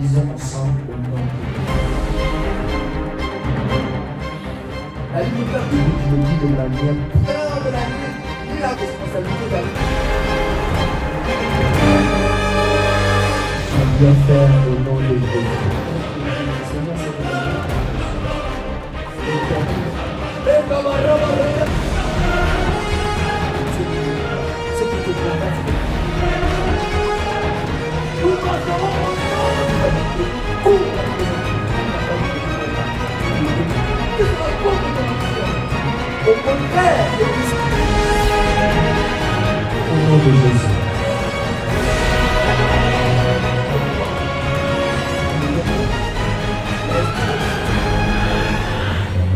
Lisons ensemble au nom de Dieu. La liberté de Dieu dit de manière pleine de la vie, ni la responsabilité de la vie. Bien faire au nom de Jésus. Au contraire, au nom de Jésus.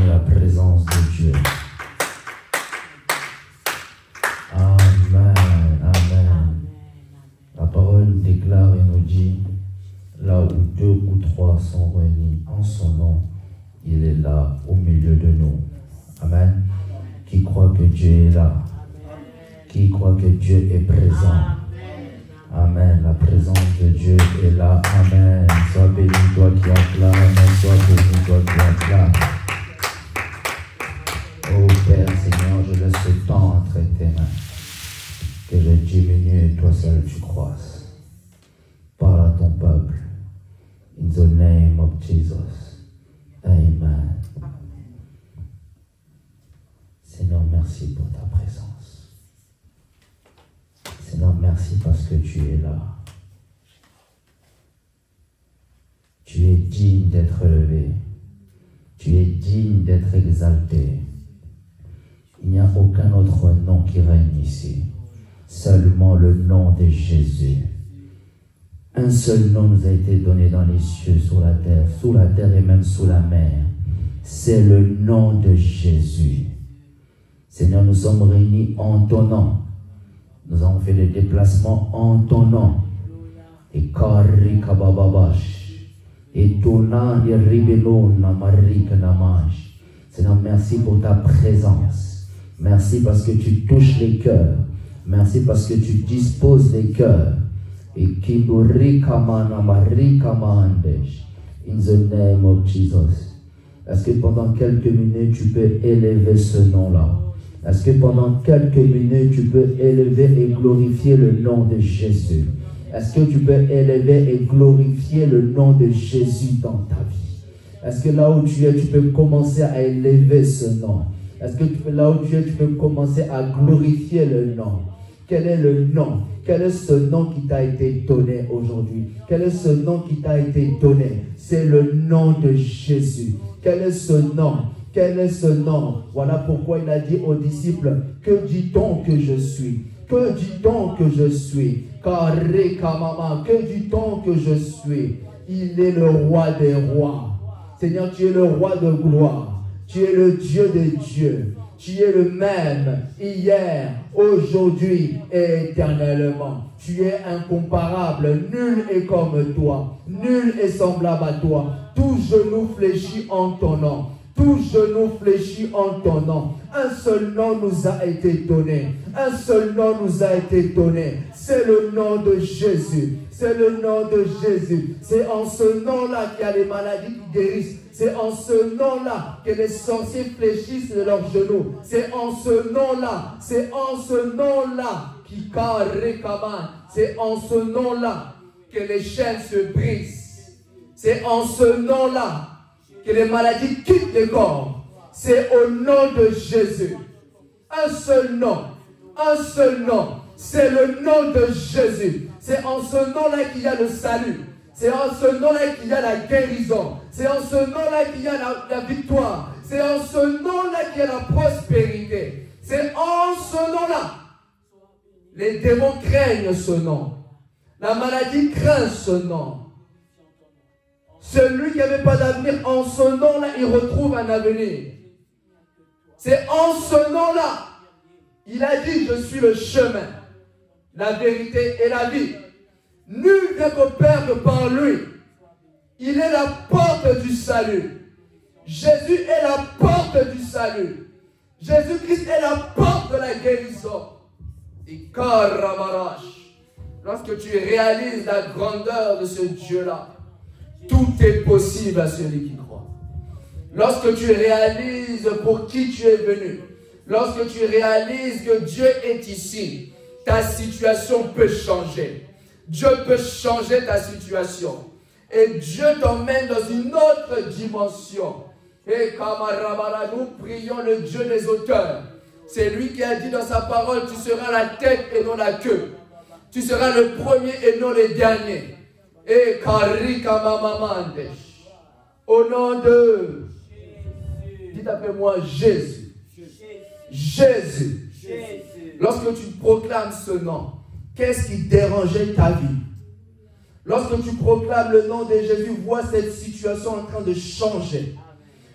La présence de Dieu. Amen, amen. La parole déclare et nous dit, là où 2 ou 3 sont réunis en son nom, il est là au milieu de nous. Amen. Qui croit que Dieu est là? Qui croit que Dieu est présent? Amen. La présence de Dieu est là. Amen. Sois béni, toi qui acclames. Sois béni, toi qui acclames. Oh Père Seigneur, je laisse ce temps entre tes mains. Que je diminue et toi seul tu croisses. Parle à ton peuple. In the name of Jesus. Amen. Seigneur, merci pour ta présence. Seigneur, merci parce que tu es là. Tu es digne d'être élevé. Tu es digne d'être exalté. Il n'y a aucun autre nom qui règne ici. Seulement le nom de Jésus. Un seul nom nous a été donné dans les cieux, sous la terre et même sous la mer. C'est le nom de Jésus. Seigneur, nous sommes réunis en ton nom. Nous avons fait des déplacements en ton nom. Et Kari Kabababash. Et Tona Ribelona Marika Namash. Seigneur, merci pour ta présence. Merci parce que tu touches les cœurs. Merci parce que tu disposes les cœurs. Et Kiburi Kamana Marika Mandesh. In the name of Jesus. Est-ce que pendant quelques minutes tu peux élever ce nom-là? Est-ce que pendant quelques minutes, tu peux élever et glorifier le nom de Jésus? Est-ce que tu peux élever et glorifier le nom de Jésus dans ta vie? Est-ce que là où tu es, tu peux commencer à élever ce nom? Est-ce que là où tu es, tu peux commencer à glorifier le nom? Quel est le nom? Quel est ce nom qui t'a été donné aujourd'hui? Quel est ce nom qui t'a été donné? C'est le nom de Jésus. Quel est ce nom? Quel est ce nom? Voilà pourquoi il a dit aux disciples, que dit-on que je suis? Que dit-on que je suis? Carré Kamama, que dit-on que je suis? Il est le roi des rois. Seigneur, tu es le roi de gloire. Tu es le Dieu des dieux. Tu es le même hier, aujourd'hui et éternellement. Tu es incomparable. Nul est comme toi. Nul est semblable à toi. Tout genou fléchit en ton nom. Tout genou fléchit en ton nom. Un seul nom nous a été donné. Un seul nom nous a été donné. C'est le nom de Jésus. C'est le nom de Jésus. C'est en ce nom-là qu'il y a les maladies qui guérissent. C'est en ce nom-là que les sorciers fléchissent de leurs genoux. C'est en ce nom-là. C'est en ce nom-là qui carrément. C'est en ce nom-là que les chaînes se brisent. C'est en ce nom-là que les maladies quittent le corps. C'est au nom de Jésus. Un seul nom. Un seul nom. C'est le nom de Jésus. C'est en ce nom-là qu'il y a le salut. C'est en ce nom-là qu'il y a la guérison. C'est en ce nom-là qu'il y a la victoire. C'est en ce nom-là qu'il y a la prospérité. C'est en ce nom-là. Les démons craignent ce nom. La maladie craint ce nom. Celui qui n'avait pas d'avenir, en ce nom-là, il retrouve un avenir. C'est en ce nom-là. Il a dit, je suis le chemin, la vérité et la vie. Nul n'est au Père que par lui. Il est la porte du salut. Jésus est la porte du salut. Jésus-Christ est la porte de la guérison. Et lorsque tu réalises la grandeur de ce Dieu-là, Tout est possible à celui qui croit. Lorsque tu réalises pour qui tu es venu, lorsque tu réalises que Dieu est ici, ta situation peut changer. Dieu peut changer ta situation. Et Dieu t'emmène dans une autre dimension. Et Kamarabara, nous prions le Dieu des auteurs. C'est lui qui a dit dans sa parole, tu seras la tête et non la queue. Tu seras le premier et non le dernier. Et Karika Mamamande. Au nom de... Dites après moi Jésus. Jésus. Lorsque tu proclames ce nom, qu'est-ce qui dérangeait ta vie? Lorsque tu proclames le nom de Jésus, vois cette situation en train de changer.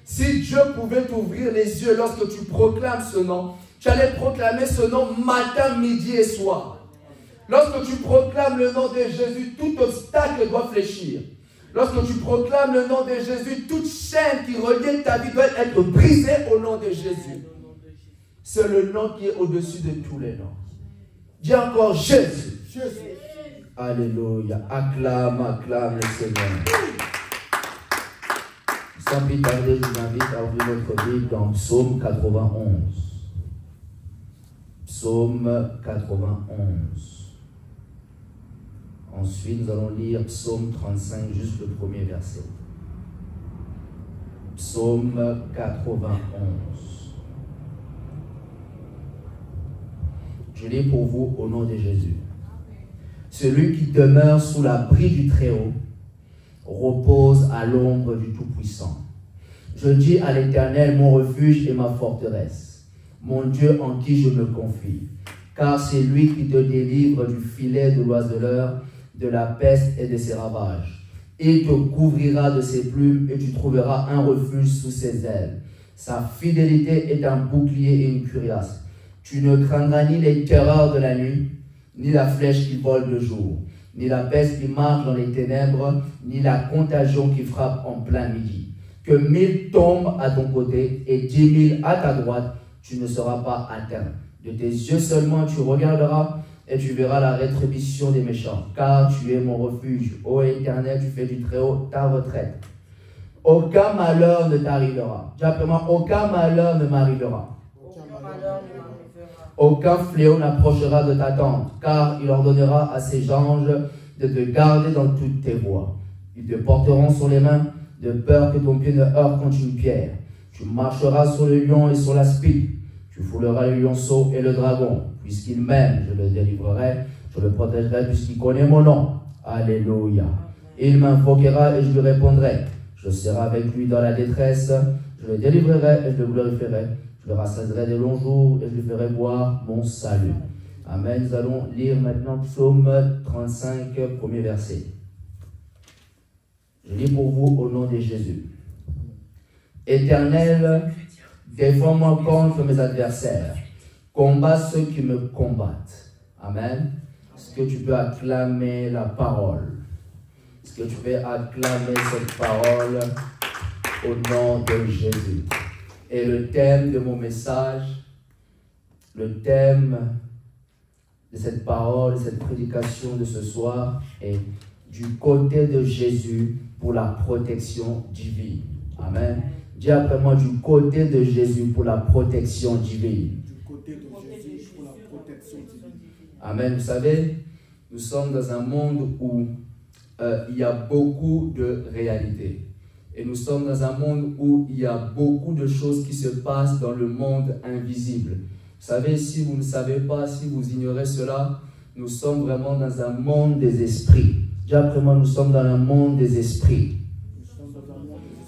Si Dieu pouvait t'ouvrir les yeux lorsque tu proclames ce nom, tu allais proclamer ce nom matin, midi et soir. Lorsque tu proclames le nom de Jésus, tout obstacle doit fléchir. Lorsque tu proclames le nom de Jésus, toute chaîne qui relie ta vie doit être brisée au nom de Jésus. C'est le nom qui est au-dessus de tous les noms. Dis encore Jésus. Jésus. Alléluia. Acclame, acclame le Seigneur. Sans plus tarder, je vous invite à ouvrir votre Bible dans Psaume 91. Psaume 91. Ensuite, nous allons lire Psaume 35, juste le premier verset. Psaume 91. Je lis pour vous au nom de Jésus. Celui qui demeure sous l'abri du Très-Haut repose à l'ombre du Tout-Puissant. Je dis à l'Éternel, mon refuge et ma forteresse, mon Dieu en qui je me confie. Car c'est lui qui te délivre du filet de l'oiseleur, de la peste et de ses ravages. Il te couvrira de ses plumes et tu trouveras un refuge sous ses ailes. Sa fidélité est un bouclier et une cuirasse. Tu ne craindras ni les terreurs de la nuit, ni la flèche qui vole le jour, ni la peste qui marche dans les ténèbres, ni la contagion qui frappe en plein midi. Que 1000 tombent à ton côté et 10 000 à ta droite, tu ne seras pas atteint. De tes yeux seulement tu regarderas et tu verras la rétribution des méchants. Car tu es mon refuge, ô Éternel, tu fais du Très-Haut ta retraite. Aucun malheur ne t'arrivera. Dis après moi, aucun malheur ne m'arrivera. Aucun fléau n'approchera de ta tente, car il ordonnera à ses anges de te garder dans toutes tes voies. Ils te porteront sur les mains, de peur que ton pied ne heurte contre une pierre. Tu marcheras sur le lion et sur l'aspic. Tu fouleras le lionceau et le dragon. Puisqu'il m'aime, je le délivrerai, je le protégerai puisqu'il connaît mon nom. Alléluia. Il m'invoquera et je lui répondrai. Je serai avec lui dans la détresse. Je le délivrerai et je le glorifierai. Je le rassasierai de longs jours et je lui ferai voir mon salut. Amen. Nous allons lire maintenant Psaume 35, premier verset. Je lis pour vous au nom de Jésus. Éternel, défends-moi contre mes adversaires. Combat ceux qui me combattent. Amen. Est-ce que tu peux acclamer la parole? Est-ce que tu peux acclamer cette parole au nom de Jésus? Et le thème de mon message, le thème de cette parole, de cette prédication de ce soir est du côté de Jésus pour la protection divine. Amen. Dis après moi, du côté de Jésus pour la protection divine. Du côté de Jésus pour la protection divine. Amen. Vous savez, nous sommes dans un monde où il y a beaucoup de réalités. Et nous sommes dans un monde où il y a beaucoup de choses qui se passent dans le monde invisible. Vous savez, si vous ne savez pas, si vous ignorez cela, nous sommes vraiment dans un monde des esprits. Dis après moi, nous sommes dans un monde des esprits.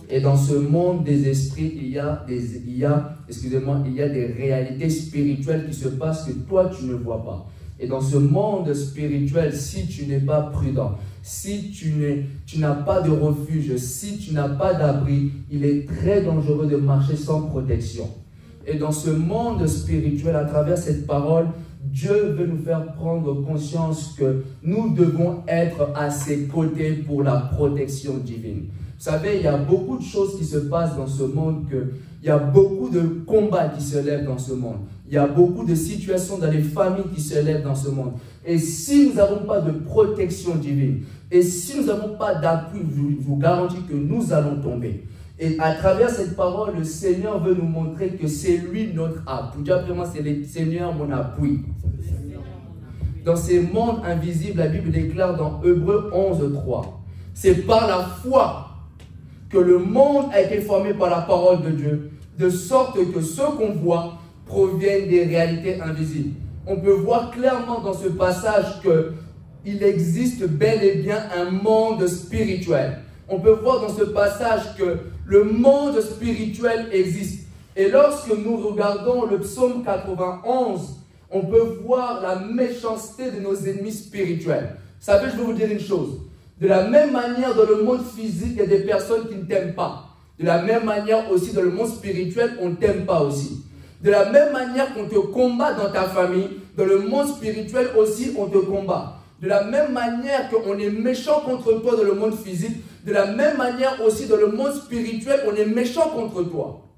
Et dans ce monde des esprits, il y a des réalités spirituelles qui se passent que toi, tu ne vois pas. Et dans ce monde spirituel, si tu n'es pas prudent, si tu n'as pas de refuge, si tu n'as pas d'abri, il est très dangereux de marcher sans protection. Et dans ce monde spirituel, à travers cette parole, Dieu veut nous faire prendre conscience que nous devons être à ses côtés pour la protection divine. Vous savez, il y a beaucoup de choses qui se passent dans ce monde, il y a beaucoup de combats qui se lèvent dans ce monde. Il Il y a beaucoup de situations dans les familles qui se lèvent dans ce monde. Et si nous n'avons pas de protection divine, et si nous n'avons pas d'appui, je vous garantis que nous allons tomber. Et à travers cette parole, le Seigneur veut nous montrer que c'est lui notre appui. Dis vraiment, c'est le Seigneur mon appui. Dans ces mondes invisibles, la Bible déclare dans Hébreux 11:3, c'est par la foi que le monde a été formé par la parole de Dieu, de sorte que ce qu'on voit proviennent des réalités invisibles. On peut voir clairement dans ce passage qu'il existe bel et bien un monde spirituel. On peut voir dans ce passage que le monde spirituel existe. Et lorsque nous regardons le psaume 91, on peut voir la méchanceté de nos ennemis spirituels. Vous savez, je vais vous dire une chose. De la même manière, dans le monde physique, il y a des personnes qui ne t'aiment pas. De la même manière aussi, dans le monde spirituel, on ne t'aime pas aussi. De la même manière qu'on te combat dans ta famille, dans le monde spirituel aussi, on te combat. De la même manière qu'on est méchant contre toi dans le monde physique, de la même manière aussi dans le monde spirituel, on est méchant contre toi.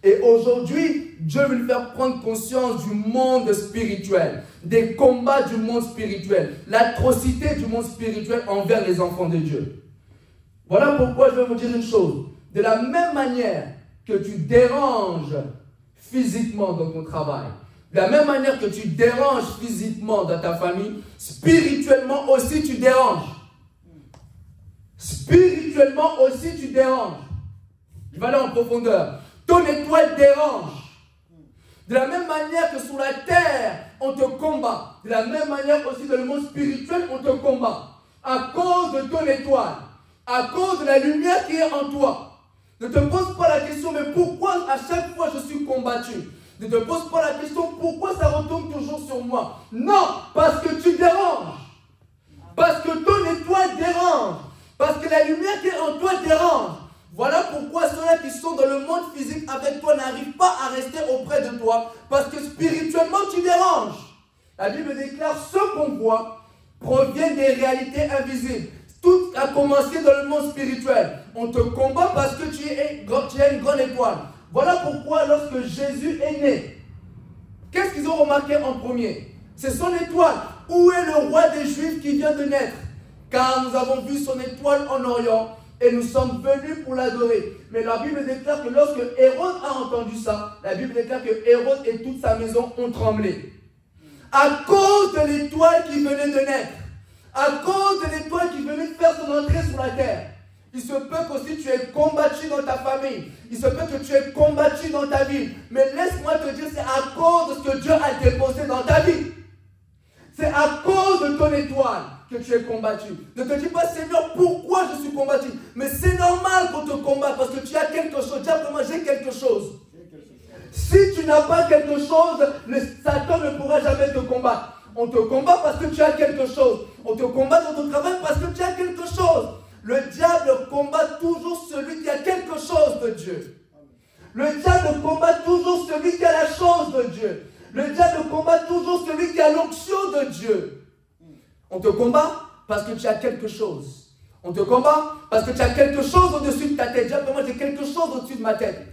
Et aujourd'hui, Dieu veut nous faire prendre conscience du monde spirituel, des combats du monde spirituel, l'atrocité du monde spirituel envers les enfants de Dieu. Voilà pourquoi je vais vous dire une chose. De la même manière que tu déranges physiquement dans ton travail, de la même manière que tu déranges physiquement dans ta famille, spirituellement aussi tu déranges. Spirituellement aussi tu déranges. Je vais aller en profondeur. Ton étoile dérange. De la même manière que sur la terre, on te combat. De la même manière aussi dans le monde spirituel, on te combat. À cause de ton étoile. À cause de la lumière qui est en toi. Ne te pose pas la question, mais pourquoi à chaque fois je suis combattu? Ne te pose pas la question, pourquoi ça retombe toujours sur moi? Non, parce que tu déranges. Parce que ton étoile dérange. Parce que la lumière qui est en toi dérange. Voilà pourquoi ceux-là qui sont dans le monde physique avec toi n'arrivent pas à rester auprès de toi. Parce que spirituellement tu déranges. La Bible déclare, ce qu'on voit provient des réalités invisibles. Tout a commencé dans le monde spirituel. On te combat parce que tu as une grande étoile. Voilà pourquoi lorsque Jésus est né, qu'est-ce qu'ils ont remarqué en premier? C'est son étoile. Où est le roi des Juifs qui vient de naître? Car nous avons vu son étoile en Orient et nous sommes venus pour l'adorer. Mais la Bible déclare que lorsque Hérode a entendu ça, la Bible déclare que Hérode et toute sa maison ont tremblé. À cause de l'étoile qui venait de naître. À cause de l'étoile qui venait de faire son entrée sur la terre. Il se peut qu'aussi tu aies combattu dans ta famille. Il se peut que tu aies combattu dans ta vie. Mais laisse-moi te dire, c'est à cause de ce que Dieu a déposé dans ta vie. C'est à cause de ton étoile que tu es combattu. Ne te dis pas, Seigneur, pourquoi je suis combattu? Mais c'est normal qu'on te combatte parce que tu as quelque chose. Dis après moi, j'ai quelque chose. Si tu n'as pas quelque chose, Satan ne pourra jamais te combattre. On te combat parce que tu as quelque chose. On te combat dans ton travail parce que tu as quelque chose. Le diable combat toujours celui qui a quelque chose de Dieu. Le diable combat toujours celui qui a la chose de Dieu. Le diable combat toujours celui qui a l'onction de Dieu. On te combat parce que tu as quelque chose. On te combat parce que tu as quelque chose au-dessus de ta tête. Dis après moi, j'ai quelque chose au-dessus de ma tête.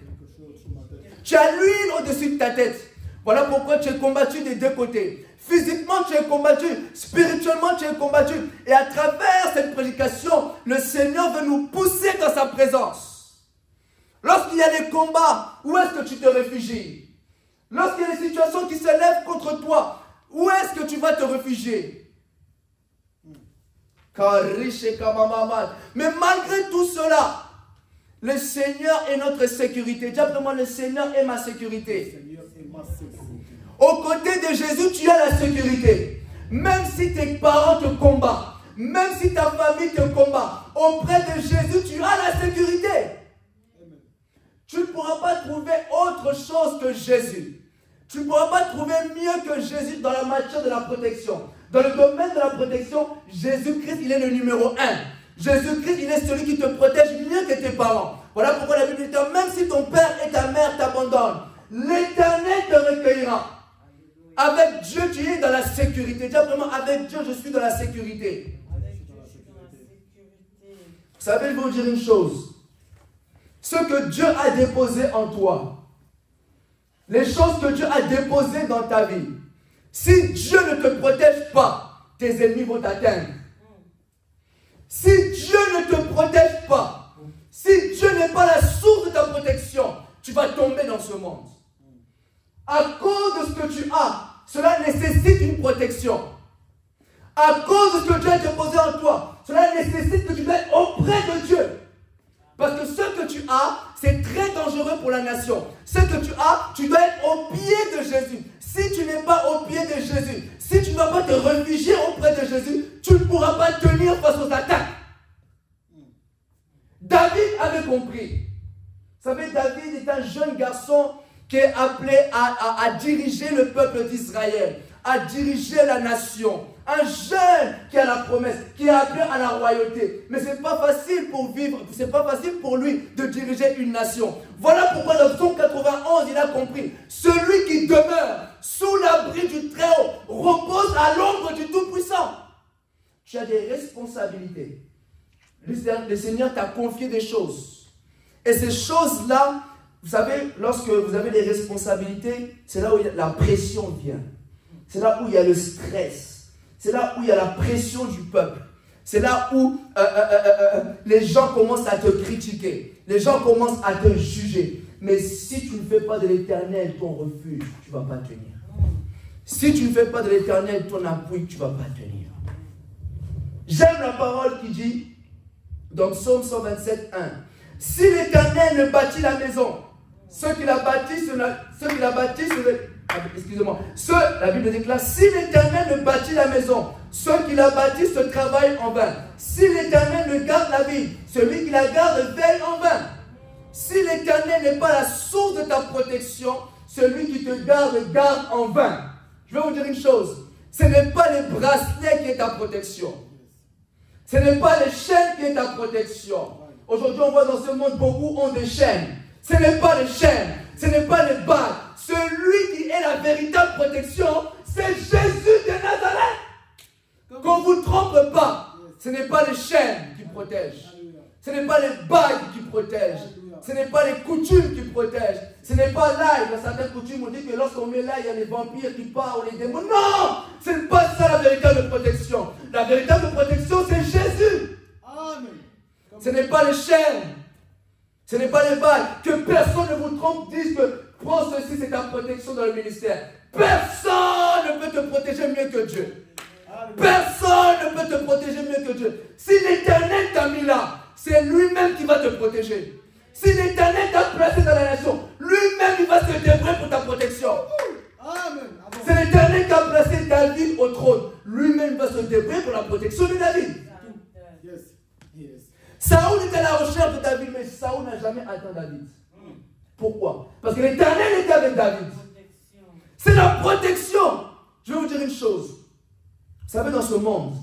Tu as l'huile au-dessus de ta tête. Voilà pourquoi tu es combattu des deux côtés. Physiquement, tu es combattu. Spirituellement, tu es combattu. Et à travers cette prédication, le Seigneur veut nous pousser dans sa présence. Lorsqu'il y a des combats, où est-ce que tu te réfugies? Lorsqu'il y a des situations qui se lèvent contre toi, où est-ce que tu vas te réfugier? Mais malgré tout cela, le Seigneur est notre sécurité. Dis après moi, le Seigneur est ma sécurité. Aux côtés de Jésus, tu as la sécurité. Même si tes parents te combattent, même si ta famille te combat, auprès de Jésus, tu as la sécurité. Tu ne pourras pas trouver autre chose que Jésus. Tu ne pourras pas trouver mieux que Jésus dans la matière de la protection. Dans le domaine de la protection, Jésus-Christ, il est le numéro 1. Jésus-Christ, il est celui qui te protège mieux que tes parents. Voilà pourquoi la Bible dit, même si ton père et ta mère t'abandonnent, l'Éternel te recueillera. Avec Dieu, tu es dans la sécurité. Dis vraiment, avec Dieu, je suis dans la sécurité. Vous savez, je vais vous dire une chose. Ce que Dieu a déposé en toi, les choses que Dieu a déposées dans ta vie, si Dieu ne te protège pas, tes ennemis vont t'atteindre. Si Dieu ne te protège pas, si Dieu n'est pas la source de ta protection, tu vas tomber dans ce monde. À cause de ce que tu as, cela nécessite une protection. À cause de ce que Dieu a déposé en toi, cela nécessite que tu sois auprès de Dieu. Parce que ce que tu as, c'est très dangereux pour la nation. Ce que tu as, tu dois être au pied de Jésus. Si tu n'es pas au pied de Jésus, si tu ne vas pas te réfugier auprès de Jésus, tu ne pourras pas tenir face aux attaques. David avait compris. Vous savez, David est un jeune garçon qui est appelé à diriger le peuple d'Israël, à diriger la nation. Un jeune qui a la promesse, qui est appelé à la royauté. Mais ce n'est pas facile pour vivre, ce n'est pas facile pour lui de diriger une nation. Voilà pourquoi dans Psaume 91, il a compris. Celui qui demeure sous l'abri du Très-Haut repose à l'ombre du Tout-Puissant. Tu as des responsabilités. Le Seigneur t'a confié des choses. Et ces choses-là, vous savez, lorsque vous avez des responsabilités, c'est là où la pression vient. C'est là où il y a le stress. C'est là où il y a la pression du peuple. C'est là où les gens commencent à te critiquer. Les gens commencent à te juger. Mais si tu ne fais pas de l'Éternel ton refuge, tu ne vas pas tenir. Si tu ne fais pas de l'Éternel ton appui, tu ne vas pas tenir. J'aime la parole qui dit, dans Psaume 127, 1, si l'Éternel ne bâtit la maison, ceux qui la bâtissent, excusez-moi, la Bible déclare, si l'Éternel ne bâtit la maison, ceux qui la bâtissent se travaillent en vain. Si l'Éternel ne garde la ville, celui qui la garde veille en vain. Si l'Éternel n'est pas la source de ta protection, celui qui te garde, garde en vain. Je vais vous dire une chose, ce n'est pas les bracelets qui est ta protection. Ce n'est pas les chaînes qui est ta protection. Aujourd'hui, on voit dans ce monde, beaucoup ont des chaînes. Ce n'est pas les chaînes, ce n'est pas les bagues. Celui qui est la véritable protection, c'est Jésus de Nazareth. Qu'on ne vous trompe pas, ce n'est pas les chaînes qui protègent. Ce n'est pas les bagues qui protègent. Ce n'est pas les coutumes qui protègent. Ce n'est pas l'ail. Dans certaines coutumes, on dit que lorsqu'on met l'ail, il y a les vampires qui partent ou les démons. Non! Ce n'est pas ça la véritable protection. La véritable protection, c'est Jésus. Amen. Ce n'est pas les chaînes. Ce n'est pas les bagues. Que personne ne vous trompe, dise que prends ceci, c'est ta protection dans le ministère. Personne ne peut te protéger mieux que Dieu. Personne ne peut te protéger mieux que Dieu. Si l'Éternel t'a mis là, c'est lui-même qui va te protéger. Si l'Éternel t'a placé dans la nation, lui-même il va se débrouiller pour ta protection. C'est l'Éternel qui a placé David au trône. Lui-même va se débrouiller pour la protection de David. Saoul était à la recherche de David, mais Saoul n'a jamais atteint David. Pourquoi? Parce que l'Éternel était avec David. C'est la protection. Je vais vous dire une chose. Vous savez, dans ce monde,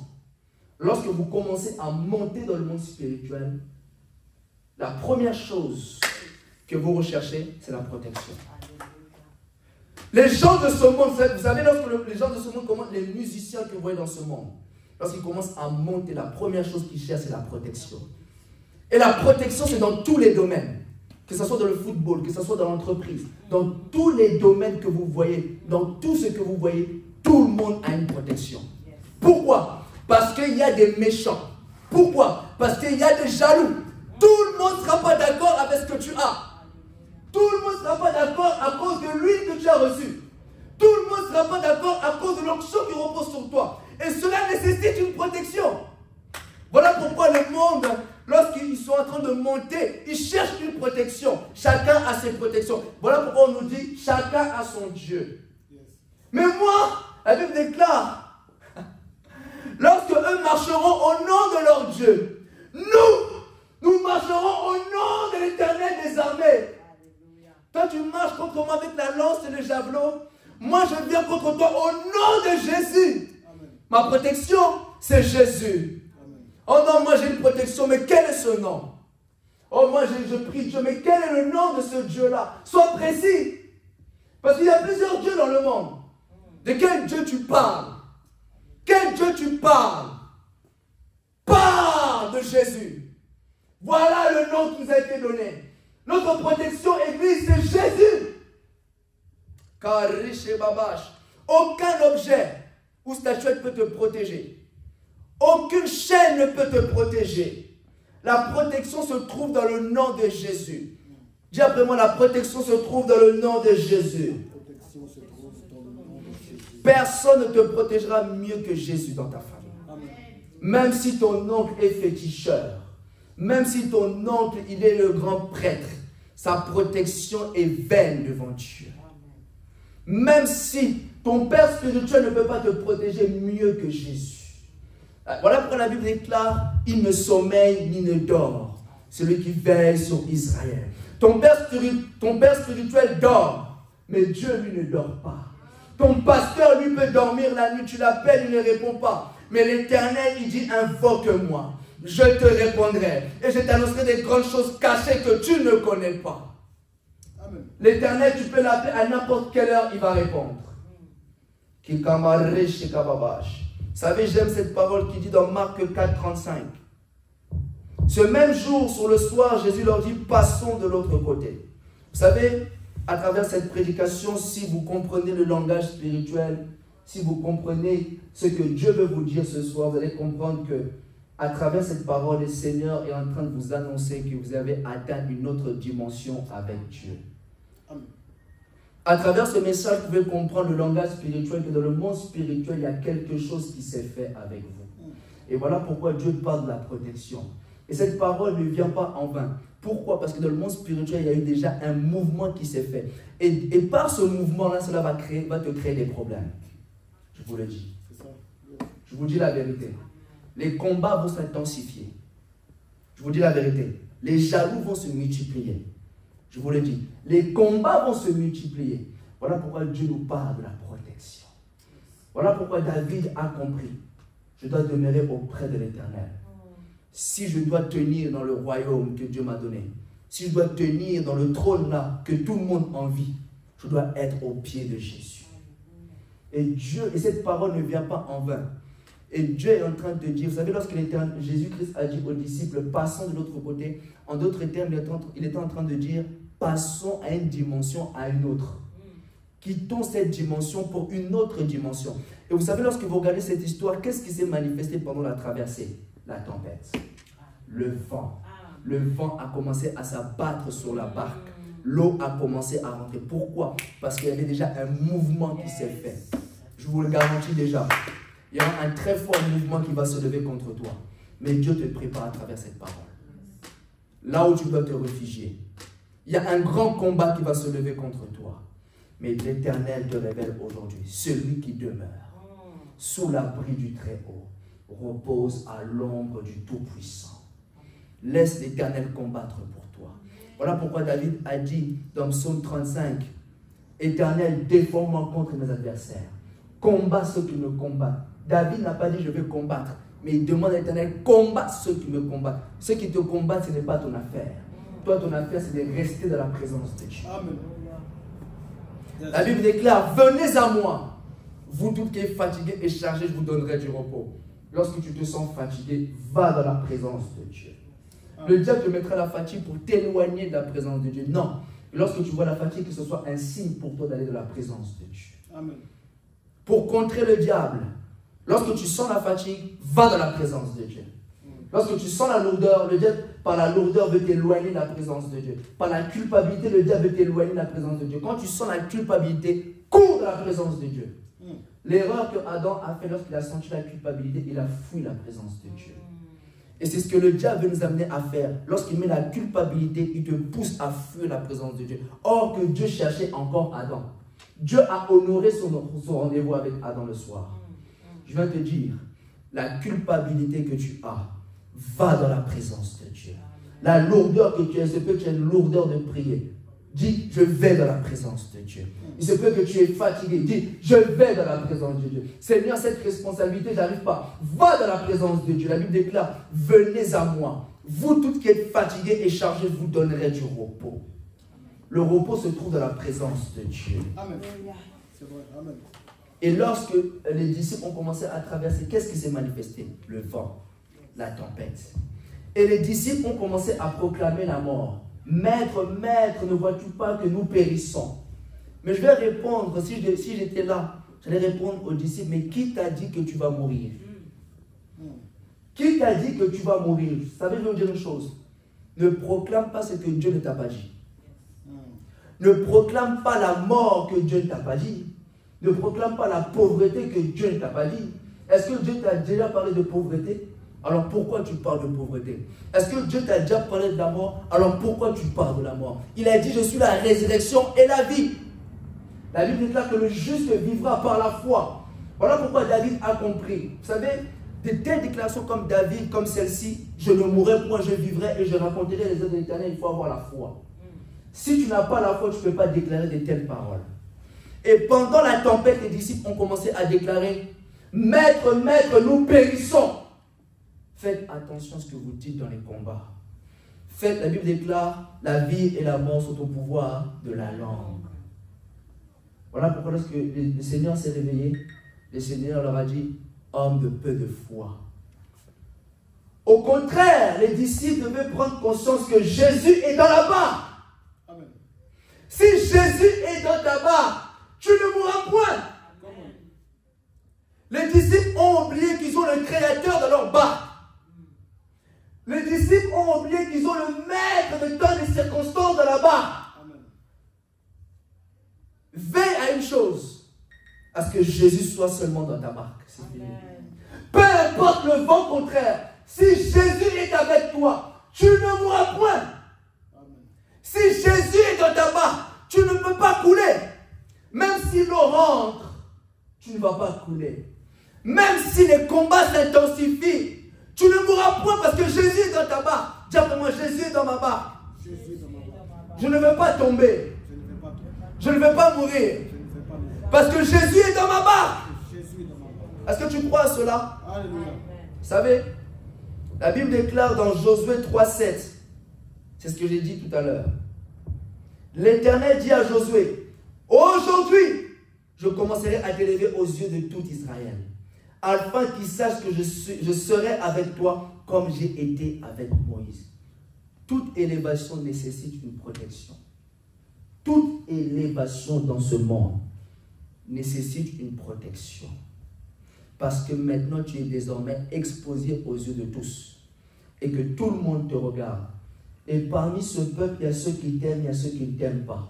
lorsque vous commencez à monter dans le monde spirituel, la première chose que vous recherchez, c'est la protection. Les gens de ce monde, vous savez, lorsque les gens de ce monde commencent, les musiciens que vous voyez dans ce monde, lorsqu'ils commencent à monter, la première chose qu'ils cherchent, c'est la protection. Et la protection, c'est dans tous les domaines. Que ce soit dans le football, que ce soit dans l'entreprise, dans tous les domaines que vous voyez, dans tout ce que vous voyez, tout le monde a une protection. Pourquoi? Parce qu'il y a des méchants. Pourquoi? Parce qu'il y a des jaloux. Tout le monde ne sera pas d'accord avec ce que tu as. Tout le monde ne sera pas d'accord à cause de l'huile que tu as reçue. Tout le monde ne sera pas d'accord à cause de l'onction qui repose sur toi. Et cela nécessite une protection. Voilà pourquoi le monde, lorsqu'ils sont en train de monter, ils cherchent une protection. Chacun a ses protections. Voilà pourquoi on nous dit, chacun a son Dieu. Mais moi, la Bible déclare, lorsque eux marcheront au nom de leur Dieu, nous marcherons au nom de l'Éternel des armées. Toi, tu marches contre moi avec la lance et le javelot. Moi, je viens contre toi au nom de Jésus. Amen. Ma protection, c'est Jésus. Amen. Oh non, moi j'ai une protection, mais quel est ce nom? Oh, moi je prie Dieu, mais quel est le nom de ce Dieu-là? Sois précis. Parce qu'il y a plusieurs dieux dans le monde. De quel Dieu tu parles? Quel Dieu tu parles? Parle de Jésus. Voilà le nom qui nous a été donné. Notre protection, Église, c'est Jésus. Aucun objet ou statuette peut te protéger. Aucune chaîne ne peut te protéger. La protection se trouve dans le nom de Jésus. Dis après moi, la protection se trouve dans le nom de Jésus. Personne ne te protégera mieux que Jésus dans ta famille. Même si ton oncle est féticheur, même si ton oncle il est le grand prêtre, sa protection est vaine devant Dieu. Même si ton père spirituel ne peut pas te protéger mieux que Jésus. Voilà pourquoi la Bible déclare, il ne sommeille ni ne dort, celui qui veille sur Israël. Ton père spirituel dort, mais Dieu lui ne dort pas. Ton pasteur lui peut dormir la nuit, tu l'appelles, il ne répond pas. Mais l'Éternel, il dit, invoque-moi, je te répondrai. Et je t'annoncerai des grandes choses cachées que tu ne connais pas. L'Éternel, tu peux l'appeler à n'importe quelle heure, il va répondre. Vous savez, j'aime cette parole qui dit dans Marc 4, 35. Ce même jour, sur le soir, Jésus leur dit, passons de l'autre côté. Vous savez, à travers cette prédication, si vous comprenez le langage spirituel, si vous comprenez ce que Dieu veut vous dire ce soir, vous allez comprendre que à travers cette parole, le Seigneur est en train de vous annoncer que vous avez atteint une autre dimension avec Dieu. Amen. À travers ce message, vous pouvez comprendre le langage spirituel, que dans le monde spirituel, il y a quelque chose qui s'est fait avec vous. Et voilà pourquoi Dieu parle de la protection. Et cette parole ne vient pas en vain. Pourquoi? Parce que dans le monde spirituel, il y a eu déjà un mouvement qui s'est fait. Et par ce mouvement-là, cela va te créer des problèmes. Je vous le dis. Je vous dis la vérité. Les combats vont s'intensifier. Je vous dis la vérité. Les jaloux vont se multiplier. Je vous le dis. Les combats vont se multiplier. Voilà pourquoi Dieu nous parle de la protection. Voilà pourquoi David a compris. Je dois demeurer auprès de l'Éternel. Si je dois tenir dans le royaume que Dieu m'a donné, si je dois tenir dans le trône là que tout le monde envie, je dois être au pied de Jésus. Et cette parole ne vient pas en vain. Et Dieu est en train de dire, vous savez, lorsque Jésus-Christ a dit aux disciples, passons de l'autre côté, en d'autres termes, il était en train de dire, passons à une dimension, à une autre. Quittons cette dimension pour une autre dimension. Et vous savez, lorsque vous regardez cette histoire, qu'est-ce qui s'est manifesté pendant la traversée? La tempête, le vent. Le vent a commencé à s'abattre sur la barque. L'eau a commencé à rentrer. Pourquoi? Parce qu'il y avait déjà un mouvement qui s'est fait. Je vous le garantis déjà. Il y a un très fort mouvement qui va se lever contre toi. Mais Dieu te prépare à travers cette parole. Là où tu dois te réfugier. Il y a un grand combat qui va se lever contre toi. Mais l'Éternel te révèle aujourd'hui. Celui qui demeure sous l'abri du Très-Haut repose à l'ombre du Tout-Puissant. Laisse l'Éternel combattre pour toi. Voilà pourquoi David a dit dans Psaume 35, Éternel, défends-moi contre mes adversaires. Combat ceux qui me combattent. David n'a pas dit je vais combattre, mais il demande à l'Éternel, combat ceux qui me combattent. Ceux qui te combattent, ce n'est pas ton affaire. Toi, ton affaire, c'est de rester dans la présence de Dieu. Amen. La Bible déclare, venez à moi, vous tous qui êtes fatigués et chargés, je vous donnerai du repos. Lorsque tu te sens fatigué, va dans la présence de Dieu. Le diable te mettra la fatigue pour t'éloigner de la présence de Dieu. Non. Lorsque tu vois la fatigue, que ce soit un signe pour toi d'aller dans la présence de Dieu. Amen. Pour contrer le diable, lorsque tu sens la fatigue, va dans la présence de Dieu. Lorsque tu sens la lourdeur, le diable, par la lourdeur, veut t'éloigner de la présence de Dieu. Par la culpabilité, le diable veut t'éloigner de la présence de Dieu. Quand tu sens la culpabilité, cours de la présence de Dieu. L'erreur que Adam a fait lorsqu'il a senti la culpabilité, il a fui la présence de Dieu. Et c'est ce que le diable veut nous amener à faire. Lorsqu'il met la culpabilité, il te pousse à fuir la présence de Dieu. Or que Dieu cherchait encore Adam. Dieu a honoré son rendez-vous avec Adam le soir. Je viens te dire, la culpabilité que tu as, va dans la présence de Dieu. La lourdeur que tu as, il se peut que tu aies une lourdeur de prier. Dis, je vais dans la présence de Dieu. Il se peut que tu es fatigué. Dis, je vais dans la présence de Dieu. Seigneur, cette responsabilité, je n'arrive pas. Va dans la présence de Dieu. La Bible déclare, venez à moi. Vous tous qui êtes fatigués et chargés, je vous donnerai du repos. Le repos se trouve dans la présence de Dieu. Amen. C'est vrai. Amen. Et lorsque les disciples ont commencé à traverser, qu'est-ce qui s'est manifesté? Le vent, la tempête. Et les disciples ont commencé à proclamer la mort. Maître, maître, ne vois-tu pas que nous périssons? Mais je vais répondre, si j'étais là, j'allais répondre aux disciples, mais qui t'a dit que tu vas mourir? Qui t'a dit que tu vas mourir? Vous savez, je vais vous dire une chose. Ne proclame pas ce que Dieu ne t'a pas dit. Ne proclame pas la mort que Dieu ne t'a pas dit. Ne proclame pas la pauvreté que Dieu ne t'a pas dit. Est-ce que Dieu t'a déjà parlé de pauvreté? Alors pourquoi tu parles de pauvreté? Est-ce que Dieu t'a déjà parlé de la mort? Alors pourquoi tu parles de la mort? Il a dit, je suis la résurrection et la vie. La Bible déclare que le juste vivra par la foi. Voilà pourquoi David a compris. Vous savez, de telles déclarations comme David, comme celle-ci, je ne mourrai point, je vivrai et je raconterai les œuvres de l'Éternel, il faut avoir la foi. Si tu n'as pas la foi, tu ne peux pas déclarer de telles paroles. Et pendant la tempête, les disciples ont commencé à déclarer, Maître, Maître, nous périssons. Faites attention à ce que vous dites dans les combats. La Bible déclare, la vie et la mort sont au pouvoir de la langue. Voilà pourquoi lorsque le Seigneur s'est réveillé, le Seigneur leur a dit, homme de peu de foi. Au contraire, les disciples devaient prendre conscience que Jésus est dans la barre. Amen. Si Jésus est dans ta barre, tu ne mourras point. Amen. Les disciples ont oublié qu'ils ont le Créateur dans leur barre. Les disciples ont oublié qu'ils ont le maître de temps et circonstances dans la barre. Amen. Veille à une chose, à ce que Jésus soit seulement dans ta barque. Peu importe le vent contraire, si Jésus est avec toi, tu ne mourras point. Amen. Si Jésus est dans ta barque, tu ne peux pas couler. Même si l'eau rentre, tu ne vas pas couler. Même si les combats s'intensifient, tu ne mourras point parce que Jésus est dans ta barque. Dis après moi, Jésus est dans ma barque. Je ne veux pas tomber. Je ne veux pas mourir. Parce que Jésus est dans ma barque. Est-ce que tu crois à cela? Alléluia. Vous savez, la Bible déclare dans Josué 3,7, c'est ce que j'ai dit tout à l'heure. L'Éternel dit à Josué, aujourd'hui, je commencerai à t'élever aux yeux de tout Israël, afin qu'ils sachent que je serai avec toi comme j'ai été avec Moïse. Toute élévation nécessite une protection. Toute élévation dans ce monde nécessite une protection. Parce que maintenant, tu es désormais exposé aux yeux de tous. Et que tout le monde te regarde. Et parmi ce peuple, il y a ceux qui t'aiment, il y a ceux qui ne t'aiment pas.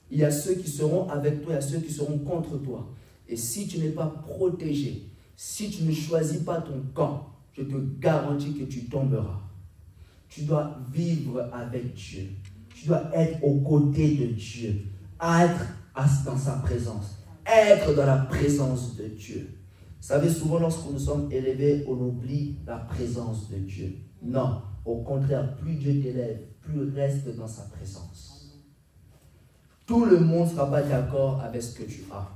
Il y a ceux qui seront avec toi, il y a ceux qui seront contre toi. Et si tu n'es pas protégé, si tu ne choisis pas ton camp, je te garantis que tu tomberas. Tu dois vivre avec Dieu. Tu dois être aux côtés de Dieu. Être dans sa présence. Être dans la présence de Dieu. Vous savez, souvent lorsque nous sommes élevés, on oublie la présence de Dieu. Non, au contraire, plus Dieu t'élève, plus reste dans sa présence. Tout le monde ne sera pas d'accord avec ce que tu as.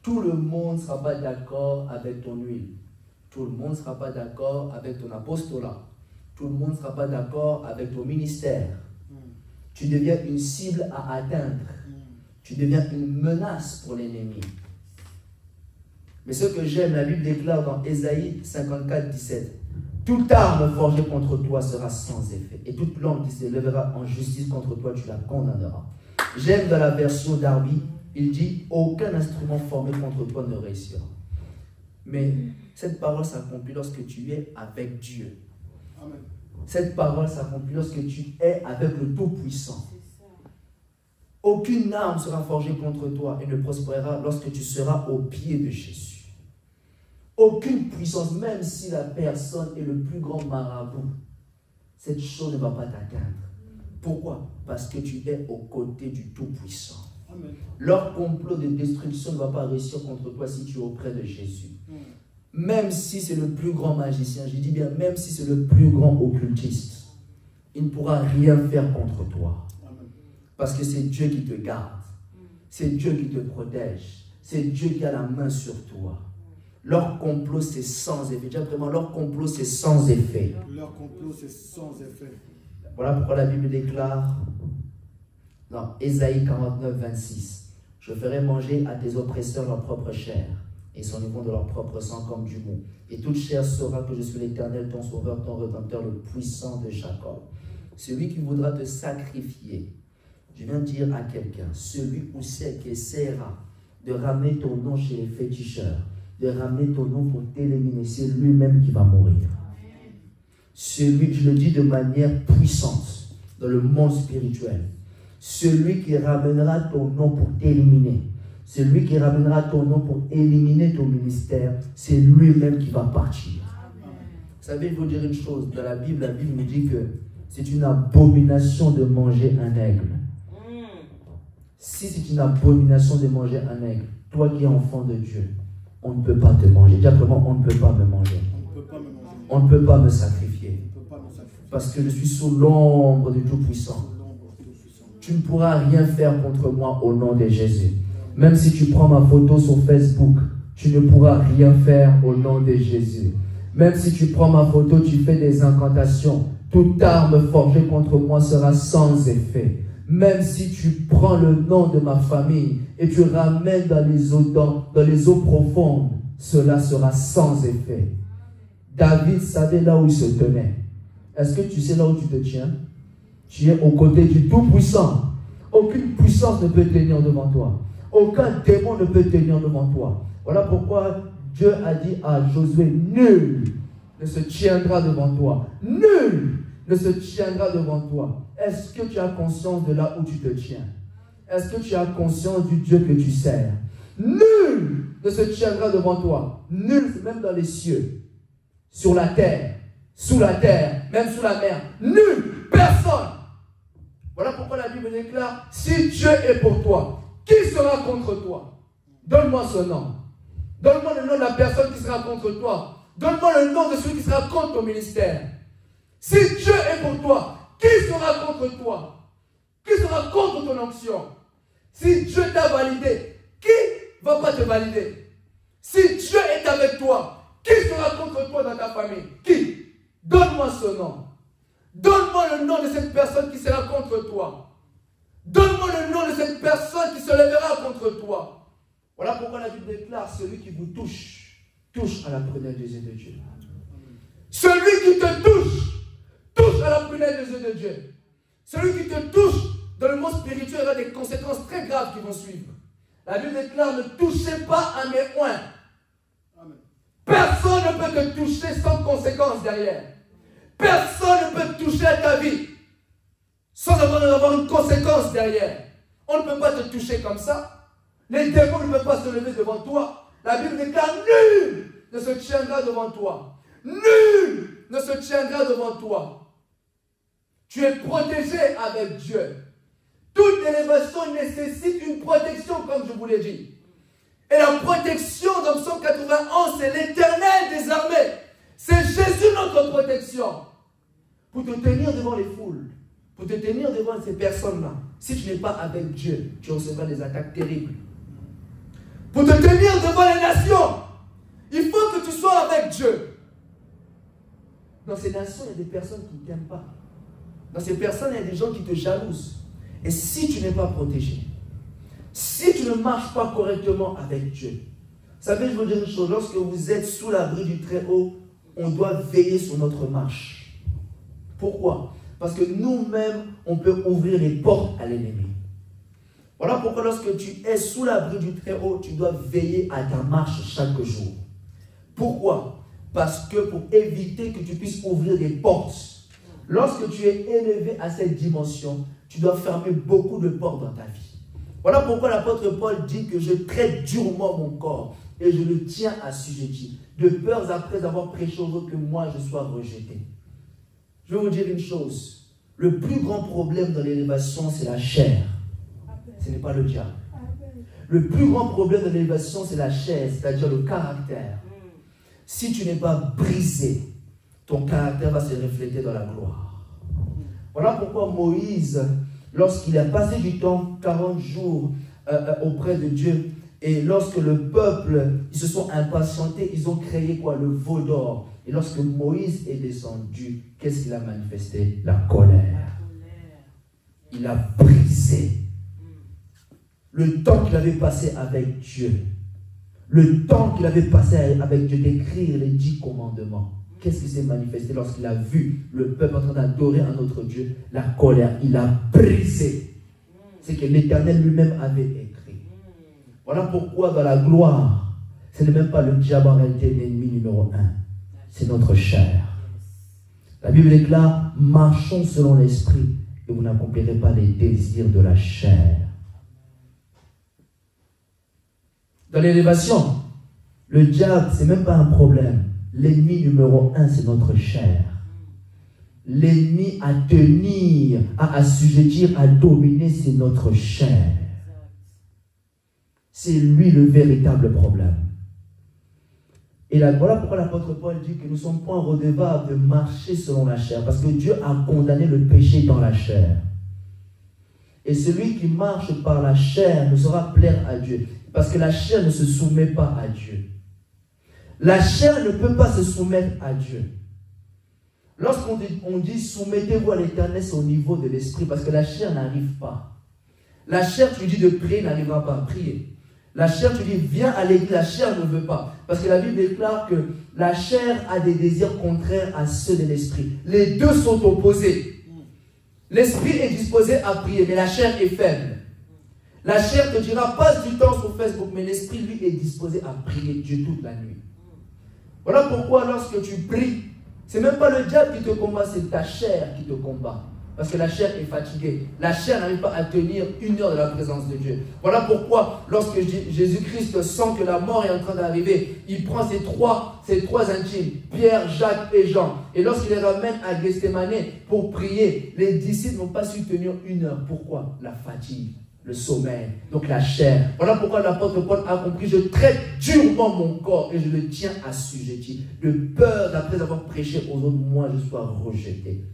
Tout le monde ne sera pas d'accord avec ton huile. Tout le monde ne sera pas d'accord avec ton apostolat. Tout le monde ne sera pas d'accord avec ton ministère. Tu deviens une cible à atteindre. Tu deviens une menace pour l'ennemi. Mais ce que j'aime, la Bible déclare dans Ésaïe 54, 17. Toute arme forgée contre toi sera sans effet. Et toute langue qui s'élèvera en justice contre toi, tu la condamneras. J'aime dans la version d'Arby, il dit, aucun instrument formé contre toi ne réussira. Mais cette parole s'accomplit lorsque tu es avec Dieu. Amen. Cette parole s'accomplit lorsque tu es avec le Tout-Puissant. Aucune arme sera forgée contre toi et ne prospérera lorsque tu seras au pied de Jésus. Aucune puissance, même si la personne est le plus grand marabout, cette chose ne va pas t'atteindre. Pourquoi? Parce que tu es aux côtés du Tout-Puissant. Amen. Leur complot de destruction ne va pas réussir contre toi si tu es auprès de Jésus. Même si c'est le plus grand magicien, je dis bien, même si c'est le plus grand occultiste, il ne pourra rien faire contre toi. Amen. Parce que c'est Dieu qui te garde. C'est Dieu qui te protège. C'est Dieu qui a la main sur toi. Leur complot, c'est sans effet. Dis vraiment, leur complot, c'est sans effet. Leur complot, c'est sans effet. Voilà pourquoi la Bible déclare dans Ésaïe 49, 26. Je ferai manger à tes oppresseurs leur propre chair, et s'enlèveront de leur propre sang comme du mou. Et toute chair saura que je suis l'Éternel, ton sauveur, ton rédempteur, le puissant de Jacob. Celui qui voudra te sacrifier Je viens de dire à quelqu'un, celui ou celle qui essaiera de ramener ton nom chez les féticheurs, de ramener ton nom pour t'éliminer, c'est lui-même qui va mourir. Celui, je le dis de manière puissante, dans le monde spirituel, celui qui ramènera ton nom pour t'éliminer, celui qui ramènera ton nom pour éliminer ton ministère, c'est lui-même qui va partir. Vous savez, je vais vous dire une chose, dans la Bible nous dit que c'est une abomination de manger un aigle. Si c'est une abomination de manger un aigle, toi qui es enfant de Dieu, on ne peut pas te manger. Dis vraiment, on ne peut pas me manger. On ne peut pas me sacrifier. Parce que je suis sous l'ombre du Tout-Puissant. Tu ne pourras rien faire contre moi au nom de Jésus. Même si tu prends ma photo sur Facebook, tu ne pourras rien faire au nom de Jésus. Même si tu prends ma photo, tu fais des incantations, toute arme forgée contre moi sera sans effet. Même si tu prends le nom de ma famille et tu ramènes dans les eaux profondes, cela sera sans effet. David savait là où il se tenait. Est-ce que tu sais là où tu te tiens? Tu es aux côtés du Tout-Puissant. Aucune puissance ne peut tenir devant toi. Aucun démon ne peut tenir devant toi. Voilà pourquoi Dieu a dit à Josué, nul ne se tiendra devant toi. Nul ne se tiendra devant toi. Est-ce que tu as conscience de là où tu te tiens? Est-ce que tu as conscience du Dieu que tu sers? Nul ne se tiendra devant toi. Nul, même dans les cieux, sur la terre, sous la terre, même sous la mer. Nul, personne. Voilà pourquoi la Bible déclare, si Dieu est pour toi, qui sera contre toi? Donne-moi ce nom. Donne-moi le nom de la personne qui sera contre toi. Donne-moi le nom de celui qui sera contre ton ministère. Si Dieu est pour toi, qui sera contre toi? Qui sera contre ton onction? Si Dieu t'a validé, qui ne va pas te valider? Si Dieu est avec toi, qui sera contre toi dans ta famille? Qui? Donne-moi ce nom. Donne-moi le nom de cette personne qui sera contre toi. Donne-moi le nom de cette personne qui se lèvera contre toi. Voilà pourquoi la Bible déclare, celui qui vous touche, touche à la prunelle des yeux de Dieu. Celui qui te touche à la prunelle des yeux de Dieu. Celui qui te touche dans le monde spirituel aura des conséquences très graves qui vont suivre. La Bible déclare, ne touchez pas à mes oins. Personne ne peut te toucher sans conséquence derrière. Personne ne peut te toucher à ta vie sans avoir une conséquence derrière. On ne peut pas te toucher comme ça. Les démons ne peuvent pas se lever devant toi. La Bible déclare, nul ne se tiendra devant toi. Nul ne se tiendra devant toi. Tu es protégé avec Dieu. Toute élévation nécessite une protection, comme je vous l'ai dit. Et la protection dans Psaume 91, c'est l'Éternel des armées. C'est Jésus notre protection. Pour te tenir devant les foules, pour te tenir devant ces personnes-là, si tu n'es pas avec Dieu, tu recevras des attaques terribles. Pour te tenir devant les nations, il faut que tu sois avec Dieu. Dans ces nations, il y a des personnes qui ne t'aiment pas. Dans ces personnes, il y a des gens qui te jalousent. Et si tu n'es pas protégé, si tu ne marches pas correctement avec Dieu, vous savez, je veux dire une chose, lorsque vous êtes sous l'abri du Très-Haut, on doit veiller sur notre marche. Pourquoi? Parce que nous-mêmes, on peut ouvrir les portes à l'ennemi. Voilà pourquoi lorsque tu es sous l'abri du Très-Haut, tu dois veiller à ta marche chaque jour. Pourquoi? Parce que pour éviter que tu puisses ouvrir des portes, lorsque tu es élevé à cette dimension, tu dois fermer beaucoup de portes dans ta vie. Voilà pourquoi l'apôtre Paul dit que je traite durement mon corps et je le tiens assujetti, de peur après avoir prêché aux autres que moi je sois rejeté. Je vais vous dire une chose, le plus grand problème dans l'élévation, c'est la chair. Ce n'est pas le diable. Le plus grand problème de l'élévation, c'est la chair, c'est-à-dire le caractère. Si tu n'es pas brisé, ton caractère va se refléter dans la gloire. Voilà pourquoi Moïse, lorsqu'il a passé du temps, 40 jours auprès de Dieu, et lorsque le peuple, ils se sont impatientés, ils ont créé quoi? Le veau d'or. Et lorsque Moïse est descendu, qu'est-ce qu'il a manifesté? La colère. Il a brisé le temps qu'il avait passé avec Dieu. Le temps qu'il avait passé avec Dieu d'écrire les 10 commandements. Qu'est-ce qui s'est manifesté lorsqu'il a vu le peuple en train d'adorer un autre Dieu? La colère. Il a brisé. C'est que l'Éternel lui-même avait écrit. Voilà pourquoi dans la gloire, ce n'est même pas le diable en réalité l'ennemi numéro 1. C'est notre chair. La Bible déclare, marchons selon l'esprit et vous n'accomplirez pas les désirs de la chair. Dans l'élévation, le diable, ce n'est même pas un problème. L'ennemi numéro 1, c'est notre chair. L'ennemi à tenir, à assujettir, à dominer, c'est notre chair. C'est lui le véritable problème. Et là, voilà pourquoi l'apôtre Paul dit que nous ne sommes point redevables de marcher selon la chair, parce que Dieu a condamné le péché dans la chair. Et celui qui marche par la chair ne saura plaire à Dieu, parce que la chair ne se soumet pas à Dieu. La chair ne peut pas se soumettre à Dieu. Lorsqu'on dit soumettez-vous à l'Éternel, c'est au niveau de l'esprit, parce que la chair n'arrive pas. La chair, tu dis de prier, n'arrivera pas à prier. La chair, tu dis viens à l'église, la chair ne veut pas. Parce que la Bible déclare que la chair a des désirs contraires à ceux de l'esprit. Les deux sont opposés. L'esprit est disposé à prier, mais la chair est faible. La chair te dira passe du temps sur Facebook, mais l'esprit, lui, est disposé à prier Dieu toute la nuit. Voilà pourquoi lorsque tu pries, ce n'est même pas le diable qui te combat, c'est ta chair qui te combat. Parce que la chair est fatiguée. La chair n'arrive pas à tenir 1 heure de la présence de Dieu. Voilà pourquoi, lorsque Jésus-Christ sent que la mort est en train d'arriver, il prend ses trois intimes, Pierre, Jacques et Jean. Et lorsqu'il les ramène à Gethsémane pour prier, les disciples n'ont pas su tenir 1 heure. Pourquoi? La fatigue, le sommeil, donc la chair. Voilà pourquoi l'apôtre Paul a compris, je traite durement mon corps et je le tiens assujetti. De peur d'après avoir prêché aux autres, moi je sois rejeté.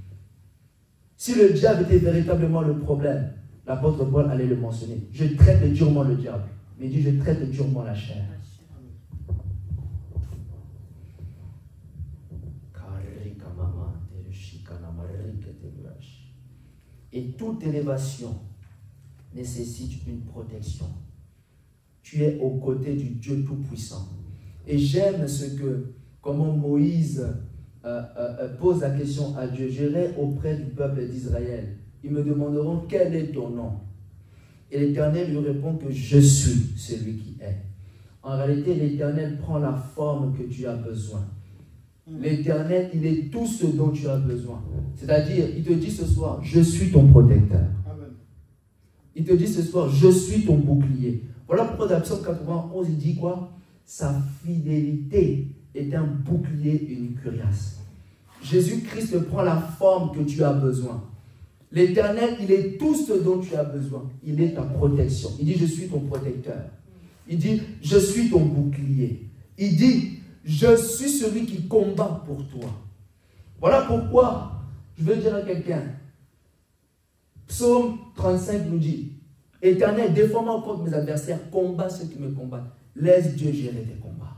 Si le diable était véritablement le problème, l'apôtre Paul allait le mentionner. Je traite durement le diable. Mais il dit, je traite durement la chair. Et toute élévation nécessite une protection. Tu es aux côtés du Dieu Tout-Puissant. Et j'aime comment Moïse pose la question à Dieu. J'irai auprès du peuple d'Israël. Ils me demanderont quel est ton nom. Et l'Éternel lui répond que je suis celui qui est. En réalité, l'Éternel prend la forme que tu as besoin. L'Éternel, il est tout ce dont tu as besoin. C'est-à-dire, il te dit ce soir, je suis ton protecteur. Amen. Il te dit ce soir, je suis ton bouclier. Voilà pourquoi dans Psaume 91, il dit quoi? Sa fidélité est un bouclier et une cuirasse. Jésus-Christ prend la forme que tu as besoin. L'Éternel, il est tout ce dont tu as besoin. Il est ta protection. Il dit, je suis ton protecteur. Il dit, je suis ton bouclier. Il dit, je suis celui qui combat pour toi. Voilà pourquoi, je veux dire à quelqu'un, Psaume 35 nous dit, Éternel, défends-moi contre mes adversaires, combat ceux qui me combattent. Laisse Dieu gérer tes combats.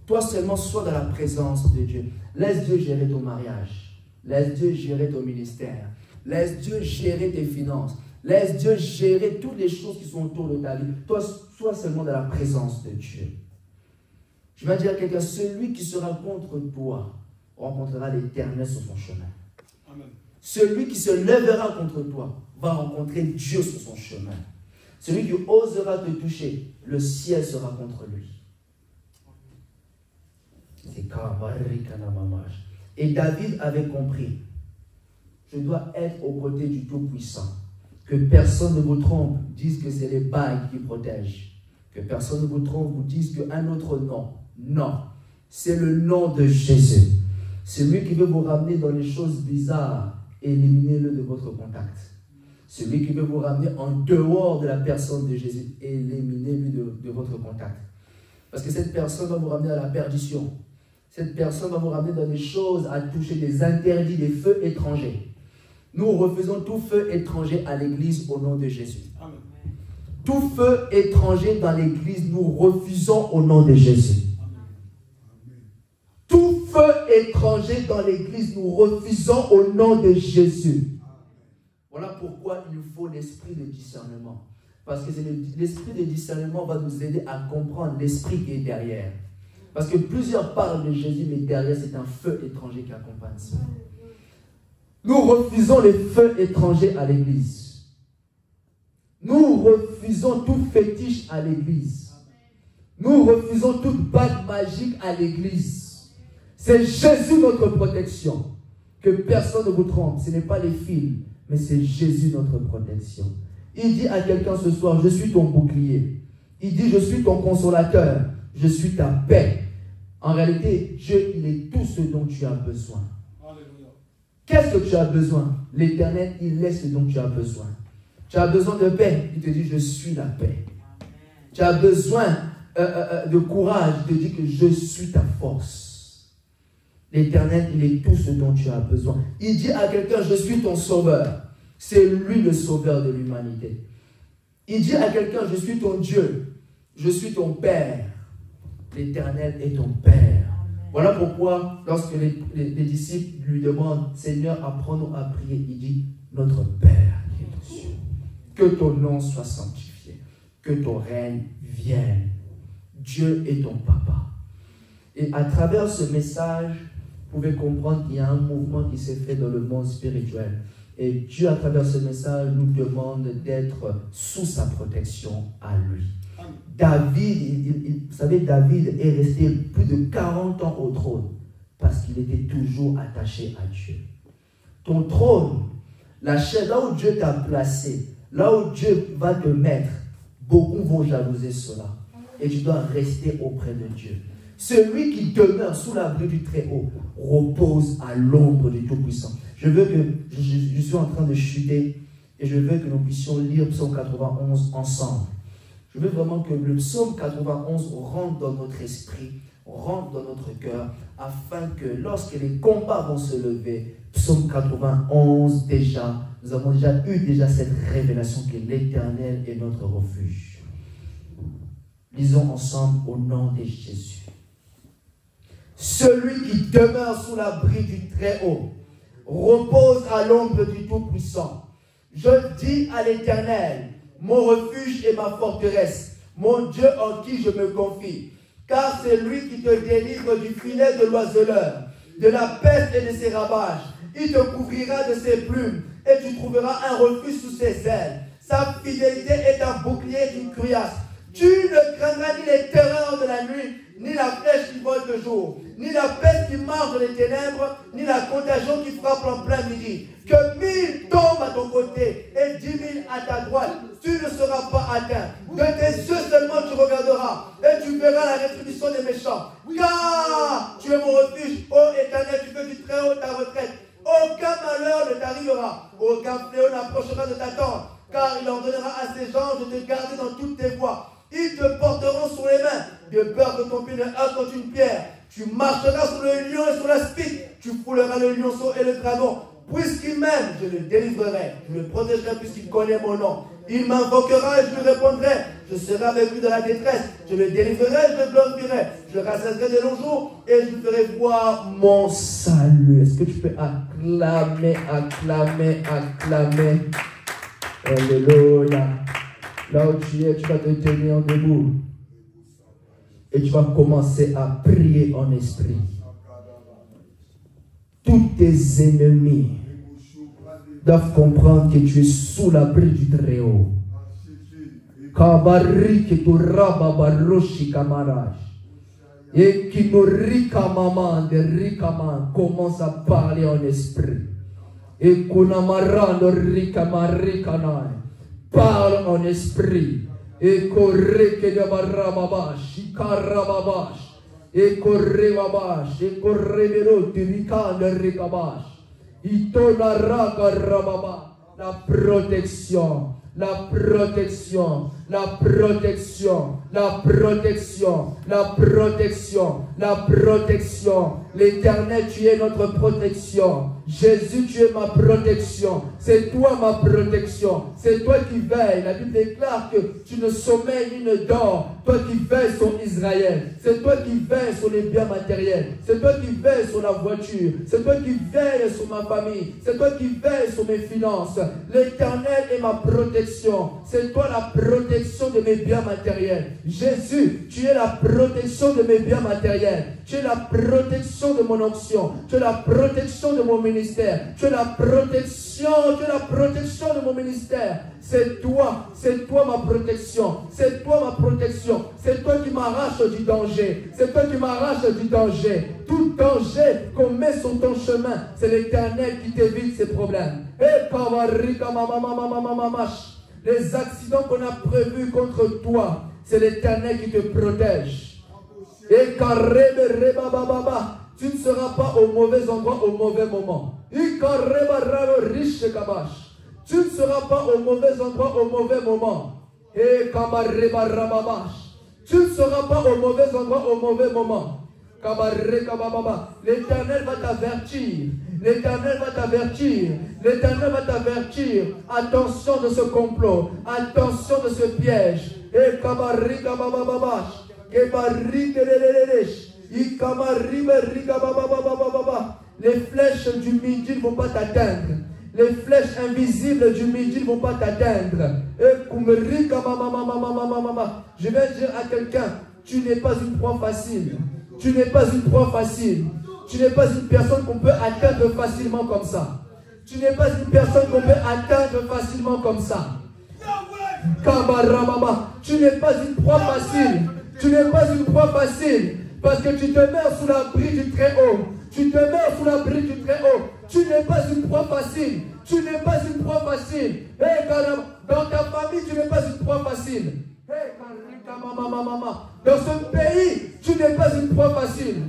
Toi seulement, sois dans la présence de Dieu. Laisse Dieu gérer ton mariage. Laisse Dieu gérer ton ministère. Laisse Dieu gérer tes finances. Laisse Dieu gérer toutes les choses qui sont autour de ta vie. Toi, sois seulement dans la présence de Dieu. Je vais dire à quelqu'un, celui qui sera contre toi rencontrera l'Éternel sur son chemin. Amen. Celui qui se lèvera contre toi va rencontrer Dieu sur son chemin. Celui qui osera te toucher, le ciel sera contre lui. Et David avait compris, je dois être aux côtés du Tout-Puissant. Que personne ne vous trompe, dise que c'est les bagues qui protègent. Que personne ne vous trompe, vous dise qu'un autre nom. Non, c'est le nom de Jésus. Celui qui veut vous ramener dans les choses bizarres, éliminez-le de votre contact. Celui qui veut vous ramener en dehors de la personne de Jésus, éliminez-lui de votre contact. Parce que cette personne va vous ramener à la perdition. Cette personne va vous ramener dans des choses à toucher, des interdits, des feux étrangers. Nous refusons tout feu étranger à l'église au nom de Jésus. Amen. Tout feu étranger dans l'église, nous refusons au nom de Jésus. Amen. Tout feu étranger dans l'église, nous refusons au nom de Jésus. Amen. Voilà pourquoi il nous faut l'esprit de discernement. Parce que l'esprit de discernement va nous aider à comprendre l'esprit qui est derrière. Parce que plusieurs parlent de Jésus, mais derrière, c'est un feu étranger qui accompagne ça. Nous refusons les feux étrangers à l'église. Nous refusons tout fétiche à l'église. Nous refusons toute bague magique à l'église. C'est Jésus notre protection. Que personne ne vous trompe. Ce n'est pas les films, mais c'est Jésus notre protection. Il dit à quelqu'un ce soir, je suis ton bouclier. Il dit, je suis ton consolateur. Je suis ta paix. En réalité, Dieu, il est tout ce dont tu as besoin. Qu'est-ce que tu as besoin? L'Éternel, il est ce dont tu as besoin. Tu as besoin de paix. Il te dit, je suis la paix. Tu as besoin de courage. Il te dit que je suis ta force. L'Éternel, il est tout ce dont tu as besoin. Il dit à quelqu'un, je suis ton sauveur. C'est lui le sauveur de l'humanité. Il dit à quelqu'un, je suis ton Dieu. Je suis ton Père. L'Éternel est ton Père. Voilà pourquoi, lorsque les disciples lui demandent, Seigneur, apprends-nous à prier, il dit, notre Père qui est aux cieux. Que ton nom soit sanctifié. Que ton règne vienne. Dieu est ton papa. Et à travers ce message, vous pouvez comprendre qu'il y a un mouvement qui s'est fait dans le monde spirituel. Et Dieu, à travers ce message, nous demande d'être sous sa protection à lui. David, vous savez, David est resté plus de 40 ans au trône parce qu'il était toujours attaché à Dieu. Ton trône, la chaise, là où Dieu t'a placé, là où Dieu va te mettre, beaucoup vont jalouser cela. Et tu dois rester auprès de Dieu. Celui qui demeure sous l'abri du Très-Haut repose à l'ombre du Tout-Puissant. Je suis en train de chuter et je veux que nous puissions lire Psaume 91 ensemble. Je veux vraiment que le Psaume 91 rentre dans notre esprit, rentre dans notre cœur, afin que lorsque les combats vont se lever, Psaume 91 déjà, nous avons déjà eu cette révélation que l'Éternel est notre refuge. Lisons ensemble au nom de Jésus. Celui qui demeure sous l'abri du Très-Haut repose à l'ombre du Tout-Puissant. Je dis à l'Éternel, mon refuge et ma forteresse, mon Dieu en qui je me confie. Car c'est lui qui te délivre du filet de l'oiseleur, de la peste et de ses ravages. Il te couvrira de ses plumes et tu trouveras un refuge sous ses ailes. Sa fidélité est un bouclier et une cuirasse. Tu ne craindras ni les terreurs de la nuit, ni la flèche qui vole de jour, ni la peste qui marche dans les ténèbres, ni la contagion qui frappe en plein midi. Que 1000 tombent à ton côté et 10 000 à ta droite, tu ne seras pas atteint. De tes yeux seulement tu regarderas et tu verras la rétribution des méchants. Car tu es mon refuge, ô Éternel, tu fais du Très-Haut ta retraite. Aucun malheur ne t'arrivera, aucun fléau n'approchera de ta tente, car il ordonnera à ses anges de te garder dans toutes tes voies. Ils te porteront sur les mains, de peur que ton pied ne heurte contre une pierre. Tu marcheras sur le lion et sur l'aspic, tu fouleras le lionceau et le dragon. Puisqu'il m'aime, je le délivrerai, je le protégerai puisqu'il connaît mon nom. Il m'invoquera et je lui répondrai. Je serai avec lui dans la détresse, je le délivrerai, je le glorifierai. Je le rassasirai de longs jours et je lui ferai voir mon salut. Est-ce que tu peux acclamer, acclamer, acclamer? Alléluia. Là où tu es, tu vas te tenir debout. Et tu vas commencer à prier en esprit. Tous tes ennemis doivent comprendre que tu es sous l'abri du Très-Haut. Kabari que tu rababaroshi kamaraj. Et qui nous rikamaman de rikaman commence à parler en esprit. Et kunamara no rikamarikanaï. Parle en esprit. Et correke de barababash, ikarababash, et correbabash, et correbero, tirika de rikabash, itonara karababa, la protection, la protection, la protection, la protection, la protection, la protection. L'Éternel, tu es notre protection. Jésus, tu es ma protection. C'est toi ma protection. C'est toi qui veilles. La Bible déclare que tu ne sommeilles ni ne dors. Toi qui veilles sur Israël. C'est toi qui veilles sur les biens matériels. C'est toi qui veilles sur la voiture. C'est toi qui veilles sur ma famille. C'est toi qui veilles sur mes finances. L'Éternel est ma protection. C'est toi la protection protection de mes biens matériels. Jésus, tu es la protection de mes biens matériels. Tu es la protection de mon onction. Tu es la protection de mon ministère. Tu es la protection de mon ministère. C'est toi ma protection. C'est toi ma protection. C'est toi qui m'arrache du danger. C'est toi qui m'arrache du danger. Tout danger qu'on met sur ton chemin, c'est l'Éternel qui t'évite ces problèmes. Les accidents qu'on a prévus contre toi, c'est l'Éternel qui te protège. Et tu ne seras pas au mauvais endroit au mauvais moment. Tu ne seras pas au mauvais endroit au mauvais moment. Tu ne seras pas au mauvais endroit au mauvais moment. L'Éternel va t'avertir. L'Éternel va t'avertir. L'Éternel va t'avertir. Attention de ce complot. Attention de ce piège. Les flèches du midi ne vont pas t'atteindre. Les flèches invisibles du midi ne vont pas t'atteindre. Je vais dire à quelqu'un, tu n'es pas une proie facile. Tu n'es pas une proie facile. Tu n'es pas une personne qu'on peut atteindre facilement comme ça. Tu n'es pas une personne qu'on peut atteindre facilement comme ça. Tu n'es pas une proie facile. Tu n'es pas une proie facile. Parce que tu te mets sous l'abri du Très-Haut. Tu te mets sous l'abri du Très-Haut. Tu n'es pas une proie facile. Tu n'es pas une proie facile. Dans ta famille, tu n'es pas une proie facile. Dans ce pays, tu n'es pas une proie facile.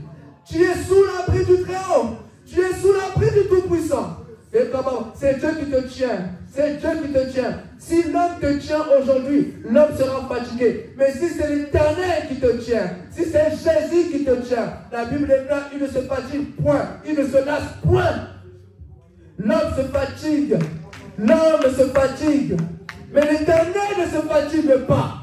Tu es sous l'abri du Très-Haut. Tu es sous l'abri du Tout-Puissant. Et comment? C'est Dieu qui te tient. C'est Dieu qui te tient. Si l'homme te tient aujourd'hui, l'homme sera fatigué. Mais si c'est l'Éternel qui te tient, si c'est Jésus qui te tient, la Bible est là, il ne se fatigue point. Il ne se lasse point. L'homme se fatigue. L'homme se fatigue. Mais l'Éternel ne se fatigue pas.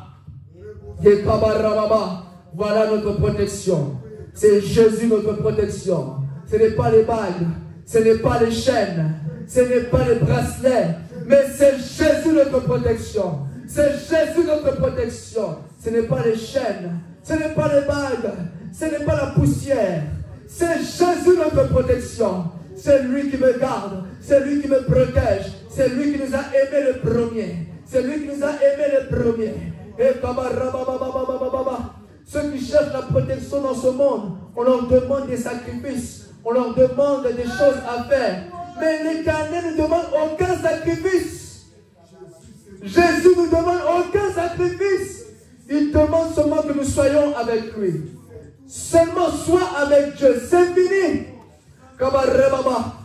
Voilà notre protection. C'est Jésus notre protection. Ce n'est pas les bagues, ce n'est pas les chaînes, ce n'est pas les bracelets, mais c'est Jésus notre protection. C'est Jésus notre protection. Ce n'est pas les chaînes, ce n'est pas les bagues, ce n'est pas la poussière. C'est Jésus notre protection. C'est lui qui me garde, c'est lui qui me protège, c'est lui qui nous a aimés le premier. C'est lui qui nous a aimés le premier. Et ceux qui cherchent la protection dans ce monde, on leur demande des sacrifices, on leur demande des choses à faire. Mais l'Éternel ne demande aucun sacrifice. Jésus ne demande aucun sacrifice. Il demande seulement que nous soyons avec lui. Seulement sois avec Dieu, c'est fini.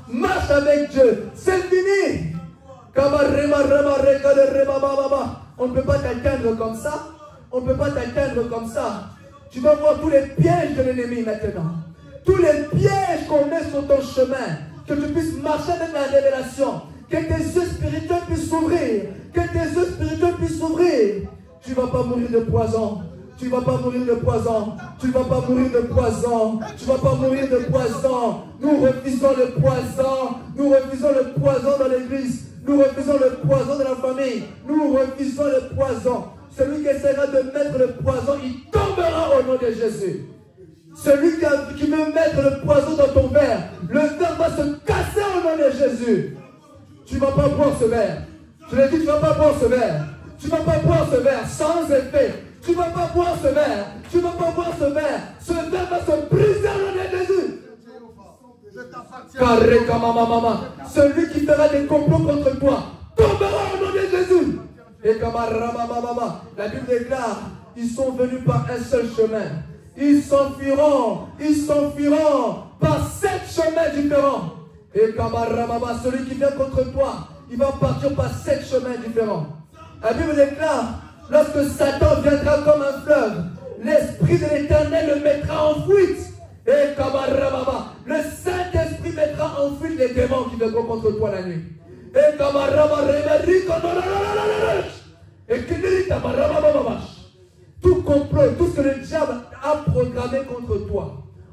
Marche avec Dieu, c'est fini. On ne peut pas t'atteindre comme ça. On ne peut pas t'atteindre comme ça. Tu vas voir tous les pièges de l'ennemi maintenant. Tous les pièges qu'on met sur ton chemin. Que tu puisses marcher avec la révélation. Que tes yeux spirituels puissent s'ouvrir. Que tes yeux spirituels puissent s'ouvrir. Tu ne vas pas mourir de poison. Tu ne vas pas mourir de poison. Tu ne vas pas mourir de poison. Tu ne vas pas mourir de poison. Nous refusons le poison. Nous refusons le poison dans l'église. Nous refusons le poison de la famille. Nous refusons le poison. Celui qui essaiera de mettre le poison, il tombera au nom de Jésus. Celui qui veut mettre le poison dans ton verre, le verre va se casser au nom de Jésus. Tu ne vas pas boire ce verre. Je l'ai dit, tu ne vas pas boire ce verre. Tu ne vas pas boire ce verre sans effet. Tu ne vas pas boire ce verre. Tu ne vas pas boire ce verre. Ce verre va se briser au nom de Jésus. Celui qui fera des complots contre toi tombera au nom de Jésus. Et la Bible déclare, ils sont venus par un seul chemin. Ils s'enfuiront par 7 chemins différents. Et celui qui vient contre toi, il va partir par 7 chemins différents. La Bible déclare, lorsque Satan viendra comme un fleuve, l'Esprit de l'Éternel le mettra en fuite. Et le Saint-Esprit mettra en fuite les démons qui viendront contre toi la nuit. Et tout complot, tout ce que le diable a programmé contre toi,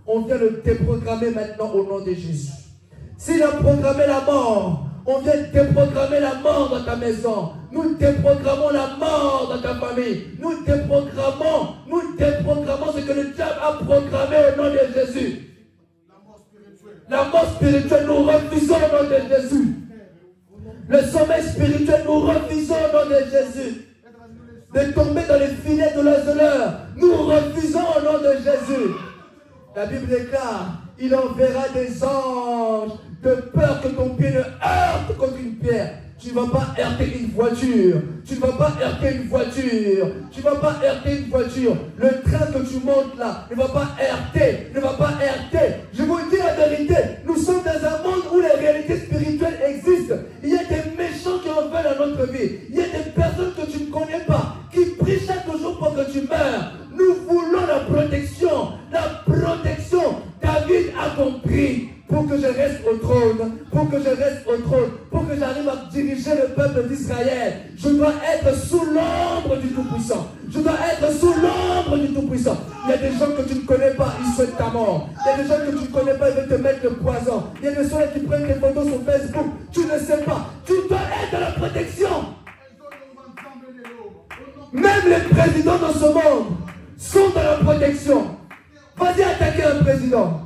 on vient le déprogrammer maintenant au nom de Jésus. S'il a programmé la mort, On vient déprogrammer la mort dans ta maison. Nous déprogrammons la mort dans ta famille. Nous déprogrammons ce que le diable a programmé au nom de Jésus. La mort spirituelle, nous refusons au nom de Jésus. Le sommeil spirituel, nous refusons au nom de Jésus. De tomber dans les filets de l'oiseleur, nous refusons au nom de Jésus. La Bible déclare, il enverra des anges de peur que ton pied ne heurte contre une pierre. Tu ne vas pas heurter une voiture. Tu ne vas pas heurter une voiture. Tu ne vas pas heurter une voiture. Le train que tu montes là ne va pas heurter. Ne va pas heurter. Je vous dis la vérité. Nous sommes dans un monde où les réalités spirituelles existent. Il y a des méchants qui en veulent dans notre vie. Il y a des personnes que tu ne connais pas qui prient chaque jour pour que tu meurs. Nous voulons la protection. La protection. David a compris. Pour que je reste au trône, pour que j'arrive à diriger le peuple d'Israël, je dois être sous l'ombre du Tout-Puissant. Je dois être sous l'ombre du Tout-Puissant. Il y a des gens que tu ne connais pas, ils souhaitent ta mort. Il y a des gens que tu ne connais pas, ils veulent te mettre le poison. Il y a des gens qui prennent des photos sur Facebook, tu ne sais pas. Tu dois être dans la protection. Même les présidents dans ce monde sont dans la protection. Vas-y attaquer un président.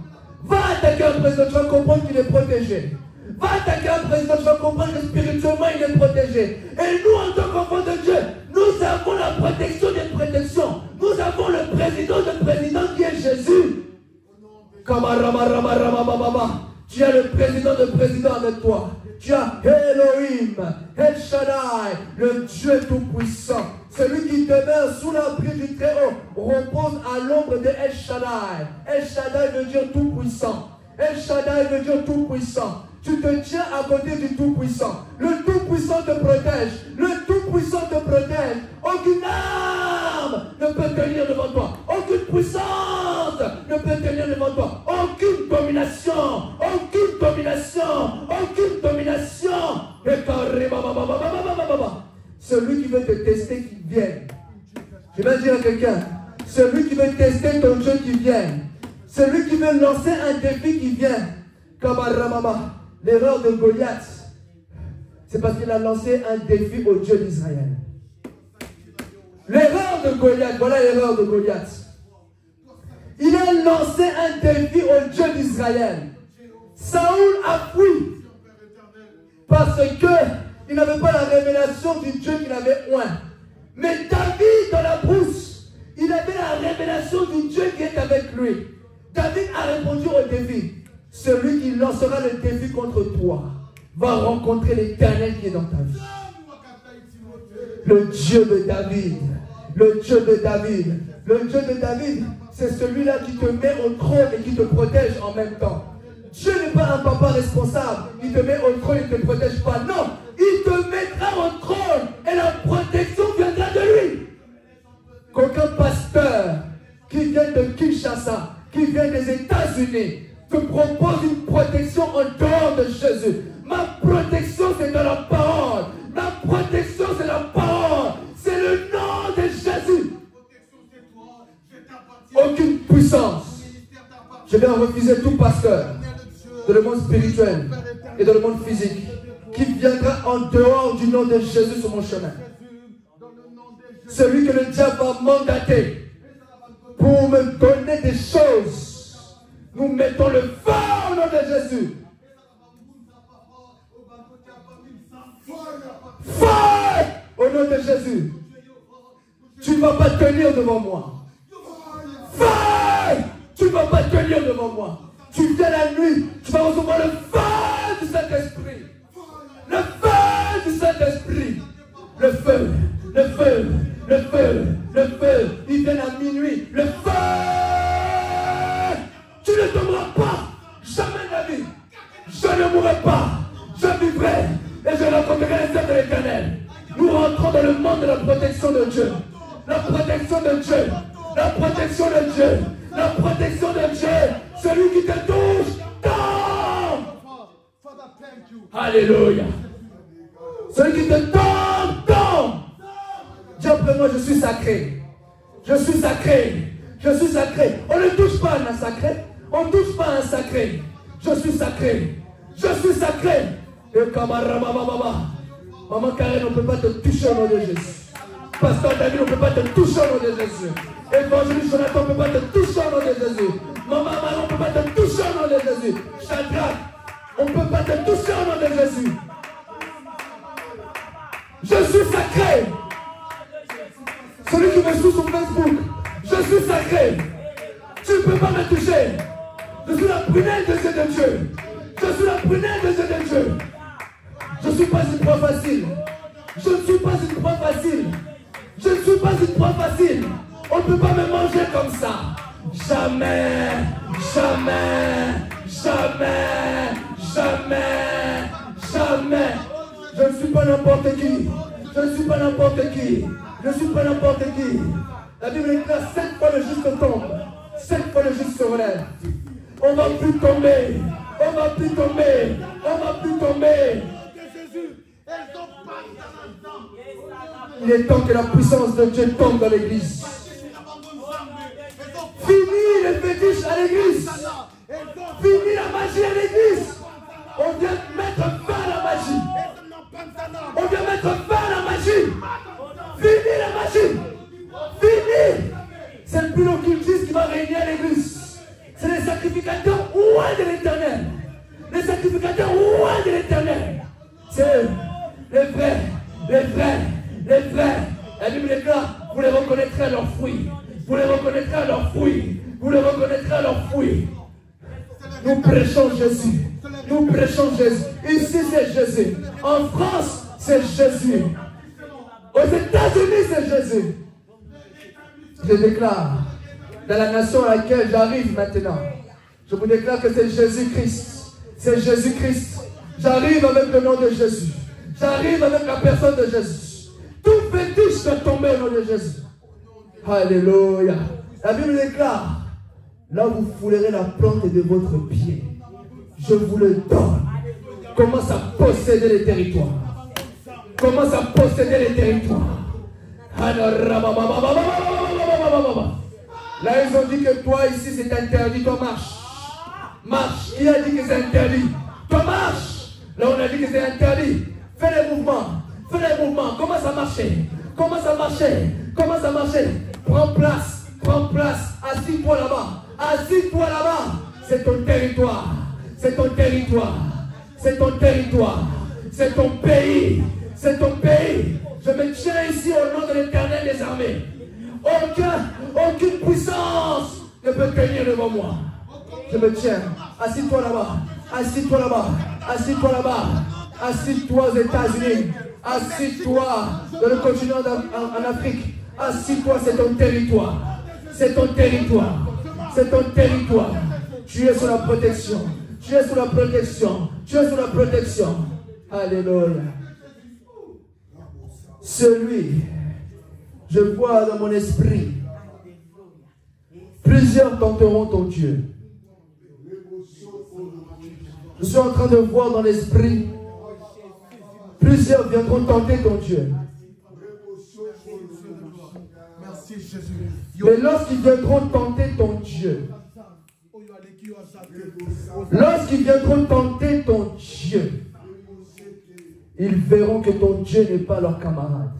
Va attaquer un président, tu vas comprendre qu'il est protégé. Va attaquer un président, tu vas comprendre que spirituellement il est protégé. Et nous, en tant qu'enfants de Dieu, nous avons la protection des protections. Nous avons le président qui est Jésus. Tu as le président avec toi. Tu as Elohim, El Shaddai, le Dieu Tout-Puissant. Celui qui demeure sous l'abri du Très-Haut repose à l'ombre de El Shaddai. El Shaddai veut dire Tout-Puissant. El Shaddai veut dire Tout-Puissant. Tu te tiens à côté du Tout-Puissant. Le Tout-Puissant te protège. Le Tout-Puissant te protège. Aucune arme ne peut tenir devant toi. Aucune puissance ne peut tenir devant toi. Aucune domination. Aucune domination. Aucune domination. Celui qui veut te tester, qui vienne. Je vais dire à quelqu'un, celui qui veut tester ton Dieu, qui vienne. Celui qui veut lancer un défi, qui vient. Kabaramama, l'erreur de Goliath, c'est parce qu'il a lancé un défi au Dieu d'Israël. L'erreur de Goliath, voilà l'erreur de Goliath. Il a lancé un défi au Dieu d'Israël. Saoul a fui parce que il n'avait pas la révélation du Dieu qu'il avait oint. Mais David, dans la brousse, il avait la révélation du Dieu qui est avec lui. David a répondu au défi. Celui qui lancera le défi contre toi va rencontrer l'Éternel qui est dans ta vie. Le Dieu de David. Le Dieu de David. Le Dieu de David, c'est celui-là qui te met au trône et qui te protège en même temps. Dieu n'est pas un papa responsable. Il te met au trône et ne te protège pas. Non, il te mettra au trône et la protection viendra de lui. Qu'aucun pasteur qui vient de Kinshasa, qui vient des États-Unis, te propose une protection en dehors de Jésus. Ma protection, c'est dans la parole. Ma protection, c'est la parole. C'est le nom de Jésus. Aucune puissance. Je vais refuser tout pasteur dans le monde spirituel et dans le monde physique qui viendra en dehors du nom de Jésus sur mon chemin. Celui que le diable va mandater pour me donner des choses, nous mettons le feu au nom de Jésus. Feu au nom de Jésus. Tu ne vas pas tenir devant moi. Feu! Tu ne vas pas tenir devant moi. Tu viens la nuit, tu vas recevoir le feu du Saint-Esprit. Le feu du Saint-Esprit. Le feu, le feu, le feu, le feu. Il vient à minuit. Le feu. Tu ne tomberas pas. Jamais de la vie. Je ne mourrai pas. Je vivrai. Et je rencontrerai les œuvres de l'Éternel. Nous rentrons dans le monde de la protection de Dieu. La protection de Dieu. La protection de Dieu. La protection de Dieu. Celui qui te touche, tombe. Alléluia. Celui qui te tombe, tombe. Dis après moi, je suis sacré. Je suis sacré. Je suis sacré. On ne touche pas à un sacré. On ne touche pas à un sacré. Je suis sacré. Je suis sacré. Et Kamarababa. Maman Karen, on ne peut pas te toucher au nom de Jésus. Pasteur David, on ne peut pas te toucher au nom de Jésus. Évangéliste Jonathan, on ne peut pas te toucher au nom de Jésus. Maman Marie, on ne peut pas te toucher au nom de Jésus. Shadrach, on ne peut pas te toucher au nom de Jésus. Je suis sacré. Celui qui me suit sur Facebook, je suis sacré. Tu ne peux pas me toucher. Je suis la prunelle des yeux de Dieu. Je suis la prunelle des yeux de Dieu. Je ne suis pas une proie facile. Je ne suis pas une proie facile. Je ne suis pas une proie facile. On ne peut pas me manger comme ça. Jamais, jamais, jamais, jamais, jamais. Je ne suis pas n'importe qui. Je ne suis pas n'importe qui. Je ne suis pas n'importe qui. La Bible déclare 7 fois le juste tombe. 7 fois le juste se relève. On ne va plus tomber. On ne va plus tomber. On ne va plus tomber. Il est temps que la puissance de Dieu tombe dans l'église. Fini les fétiches à l'église. Fini la magie à l'église. On vient mettre fin à la magie. On vient mettre fin à la magie. Fini la magie. Fini. C'est plus l'occultisme qui va régner à l'église. C'est les sacrificateurs loin de l'éternel. Les sacrificateurs loin de l'éternel. C'est eux. Les vrais. Les vrais. Les vrais. La Bible déclare, vous les reconnaîtrez à leurs fruits. Vous les reconnaîtrez à leurs fruits. Vous les reconnaîtrez à leurs fruits. Nous prêchons Jésus. Nous prêchons Jésus. Ici, c'est Jésus. En France, c'est Jésus. Aux États-Unis, c'est Jésus. Je déclare, dans la nation à laquelle j'arrive maintenant, je vous déclare que c'est Jésus-Christ. C'est Jésus-Christ. J'arrive avec le nom de Jésus. J'arrive avec la personne de Jésus. Tout fétiche doit tomber au nom de Jésus. Alléluia. La Bible déclare, là où vous foulerez la plante de votre pied, je vous le donne. Commence à posséder les territoires. Commence à posséder les territoires. Là, ils ont dit que toi, ici, c'est interdit. Toi, marche. Marche. Qui a dit que c'est interdit? Toi, marche. Là, on a dit que c'est interdit. Fais les mouvements. Fais les mouvements. Commence à marcher. Commence à marcher. Commence à marcher. Prends place. Prends place. Assis-toi là-bas. Assis-toi là-bas. C'est ton territoire. C'est ton territoire. C'est ton territoire. C'est ton pays. C'est ton pays. Je me tiens ici au nom de l'Éternel des armées. Aucune puissance ne peut tenir devant moi. Je me tiens. Assis-toi là-bas. Assis-toi là-bas. Assis-toi là-bas. Assis-toi aux États-Unis. Assis-toi dans le continent en Afrique. Assis-toi, c'est ton territoire. C'est ton territoire. C'est ton territoire. Tu es sous la protection. Tu es sous la protection. Tu es sous la protection. Alléluia. Celui, je vois dans mon esprit, plusieurs tenteront ton Dieu. Je suis en train de voir dans l'esprit, plusieurs viendront tenter ton Dieu. Mais lorsqu'ils viendront tenter ton Dieu, lorsqu'ils viendront tenter ton Dieu, ils verront que ton Dieu n'est pas leur camarade.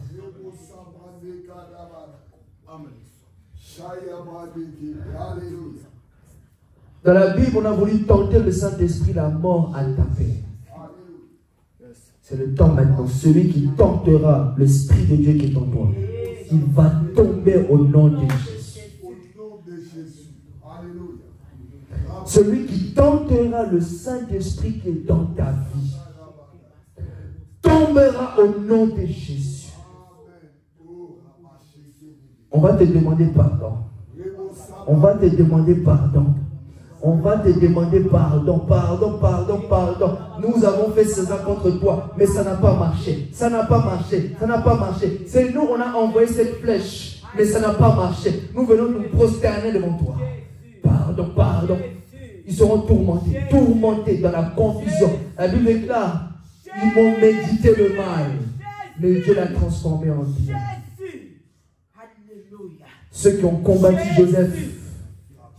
Dans la Bible, on a voulu tenter le Saint-Esprit, la mort a tapé. C'est le temps maintenant. Celui qui tentera l'Esprit de Dieu qui est en toi, il va tomber au nom de Jésus. Celui qui tentera le Saint-Esprit qui est dans ta vie tombera au nom de Jésus. On va te demander pardon. On va te demander pardon. On va te demander pardon, pardon, pardon, pardon. Nous avons fait cela contre toi, mais ça n'a pas marché. Ça n'a pas marché. Ça n'a pas marché. C'est nous, on a envoyé cette flèche, mais ça n'a pas marché. Nous venons nous prosterner devant toi. Pardon, pardon. Ils seront tourmentés, tourmentés dans la confusion. La Bible déclare, ils m'ont médité le mal, mais Dieu l'a transformé en bien. Ceux qui ont combattu Joseph,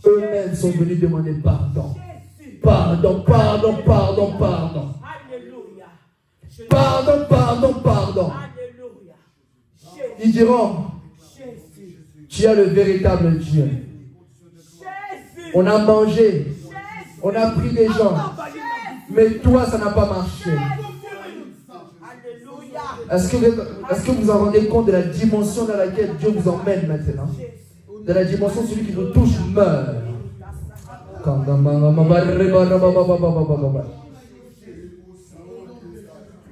eux-mêmes sont venus demander pardon. Pardon, pardon, pardon, pardon. Pardon, pardon, pardon. Alléluia. Ils diront, Jésus. tu es le véritable Dieu. Jésus. On a mangé, Jésus. on a pris des gens, mais toi, ça n'a pas marché. Alléluia. Est-ce que vous en rendez compte de la dimension dans laquelle Dieu vous emmène maintenant? De la dimension, celui qui vous touche meurt.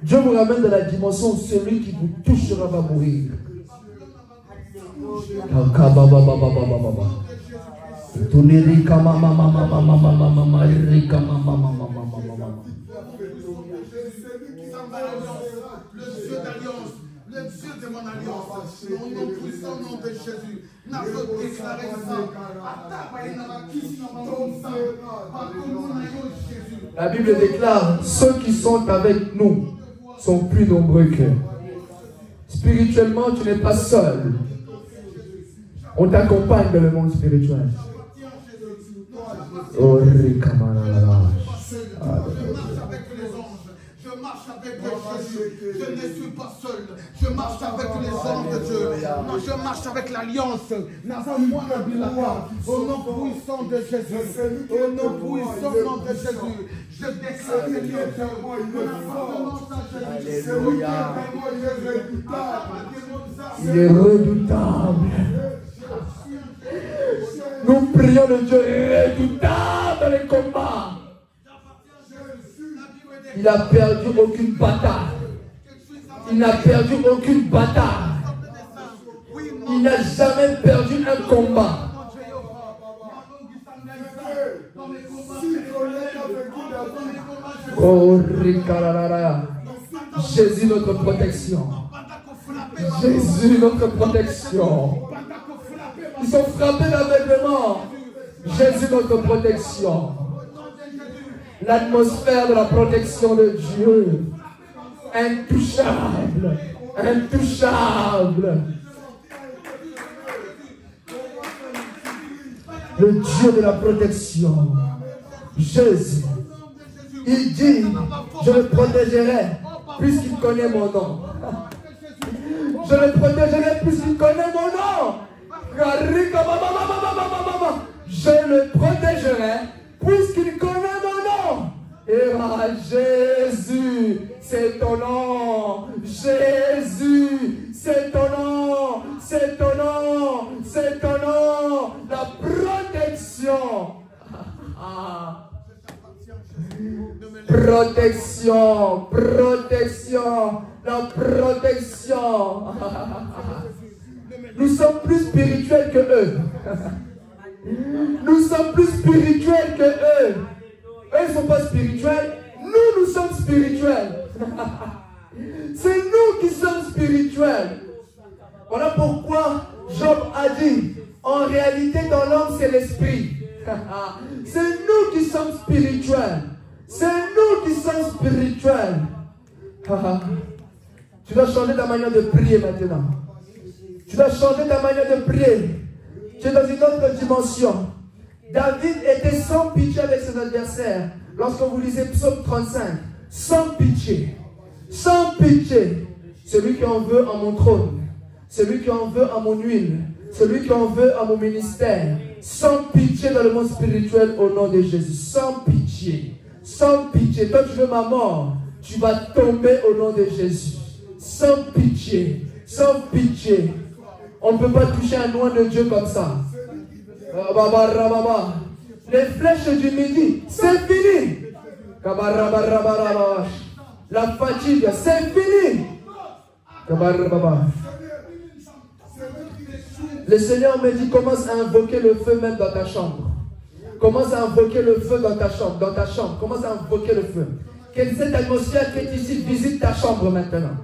Dieu vous ramène dans la dimension où celui qui vous touchera va mourir. Le Dieu de mon alliance, au nom puissant nom de Jésus, n'a pas déclaré ça. La Bible déclare, ceux qui sont avec nous sont plus nombreux qu'eux. Spirituellement, tu n'es pas seul. On t'accompagne dans le monde spirituel. Oh, je marche avec Jésus. Je ne suis pas seul. Je marche avec les anges de Dieu. Non, je marche avec l'alliance. Au nom puissant de Jésus. Au nom puissant de Jésus. Je déclare que Dieu est Alléluia. Il est redoutable. Nous prions le Dieu redoutable dans les combats. Il n'a perdu aucune bataille. Il n'a perdu aucune bataille. Il n'a jamais perdu un combat. Oh, Rikararara. Jésus, notre protection. Jésus, notre protection. Ils sont frappés d'aveuglement. Jésus, notre protection. L'atmosphère de la protection de Dieu. Intouchable. Intouchable. Le Dieu de la protection. Jésus. Il dit, je le protégerai puisqu'il connaît mon nom. Je le protégerai puisqu'il connaît mon nom. Je le protégerai puisqu'il connaît mon nom. Et Jésus, c'est ton nom. Jésus, c'est ton nom. C'est ton nom. C'est ton nom. La protection. Protection, protection, la protection. Nous sommes plus spirituels que eux. Nous sommes plus spirituels que eux. Eux ne sont pas spirituels. Nous sommes spirituels. C'est nous qui sommes spirituels. Voilà pourquoi Job a dit, en réalité dans l'homme c'est l'esprit. C'est nous qui sommes spirituels. C'est nous qui sommes spirituels. Tu dois changer ta manière de prier maintenant. Tu dois changer ta manière de prier. Tu es dans une autre dimension. David était sans pitié avec ses adversaires. Lorsque vous lisez Psaume 35, sans pitié. Sans pitié. Celui qui en veut à mon trône. Celui qui en veut à mon huile. Celui qui en veut à mon ministère. Sans pitié dans le monde spirituel au nom de Jésus. Sans pitié. Sans pitié. Toi tu veux ma mort. Tu vas tomber au nom de Jésus. Sans pitié. Sans pitié. On ne peut pas toucher un oint de Dieu comme ça. Les flèches du midi, c'est fini. La fatigue, c'est fini. Le Seigneur me dit, commence à invoquer le feu même dans ta chambre. Commence à invoquer le feu dans ta chambre. Dans ta chambre, commence à invoquer le feu. Que cette atmosphère qui est ici visite ta chambre maintenant.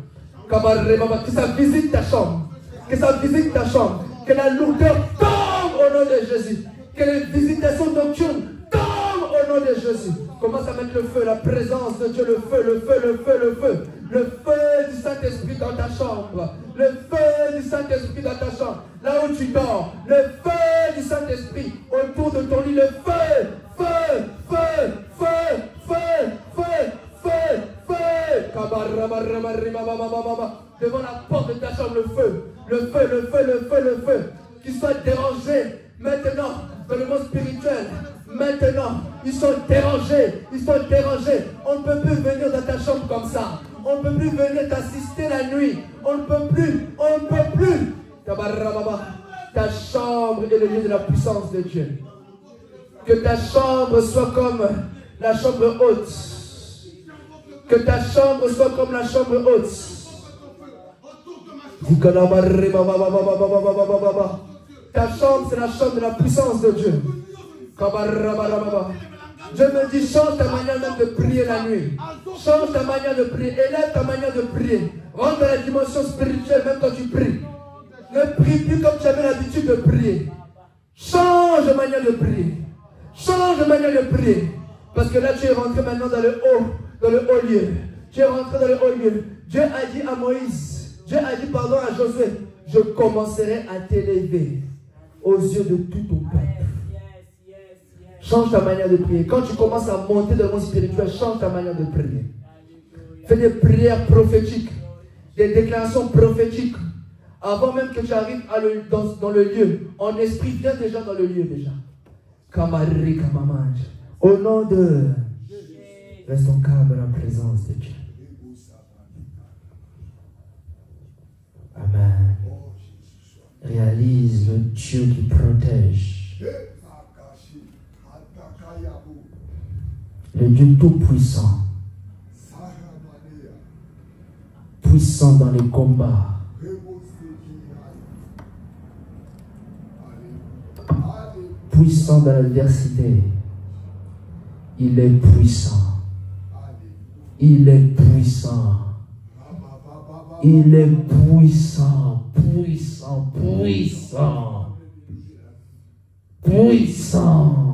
Que ça visite ta chambre. Que ça visite ta chambre. Que la lourdeur tombe au nom de Jésus. Que les visitations nocturnes tombent au nom de Jésus. Commence à mettre le feu, la présence de Dieu, le feu, le feu, le feu, le feu. Le feu du Saint-Esprit dans ta chambre. Le feu du Saint-Esprit dans ta chambre. Là où tu dors. Le feu du Saint-Esprit autour de ton lit. Le feu, feu, feu, feu, feu, feu, feu, feu. Devant la porte de ta chambre, le feu. Le feu, le feu, le feu, le feu. Qu'ils soient dérangés maintenant dans le monde spirituel. Maintenant, ils sont dérangés. Ils sont dérangés. On ne peut plus venir dans ta chambre comme ça. On ne peut plus venir t'assister la nuit. On ne peut plus. On ne peut plus. Ta chambre est le lieu de la puissance de Dieu. Que ta chambre soit comme la chambre haute. Que ta chambre soit comme la chambre haute. Ta chambre, c'est la chambre de la puissance de Dieu. Je me dis, change ta manière même de prier la nuit. Change ta manière de prier. Élève ta manière de prier. Rentre dans la dimension spirituelle même quand tu pries. Ne prie plus comme tu avais l'habitude de prier. Change de manière de prier. Change de manière de prier. Parce que là, tu es rentré maintenant dans le haut lieu. Tu es rentré dans le haut lieu. Dieu a dit à Moïse, Dieu a dit pardon à Josué, je commencerai à t'élever aux yeux de tout ton peuple. Change ta manière de prier. Quand tu commences à monter dans le monde spirituel, change ta manière de prier. Fais des prières prophétiques, des déclarations prophétiques. Avant même que tu arrives dans le lieu, en esprit, viens déjà dans le lieu déjà. Kamari Kamamaj. Au nom de... Restons calmes dans la présence de Dieu. Amen. Réalise le Dieu qui protège. Le Dieu tout-puissant. Puissant dans les combats. Puissant dans l'adversité. Il est puissant. Il est puissant. Il est puissant. Puissant. Puissant. Puissant.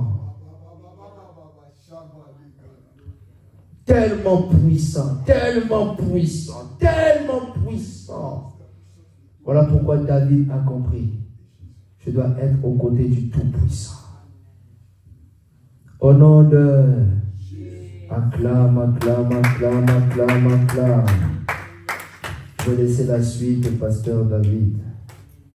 Tellement puissant. Tellement puissant. Tellement puissant. Voilà pourquoi David a compris. Je dois être aux côtés du Tout-Puissant. Au nom de... Acclame, acclame, acclame, acclame, acclame. Je vais laisser la suite au pasteur David.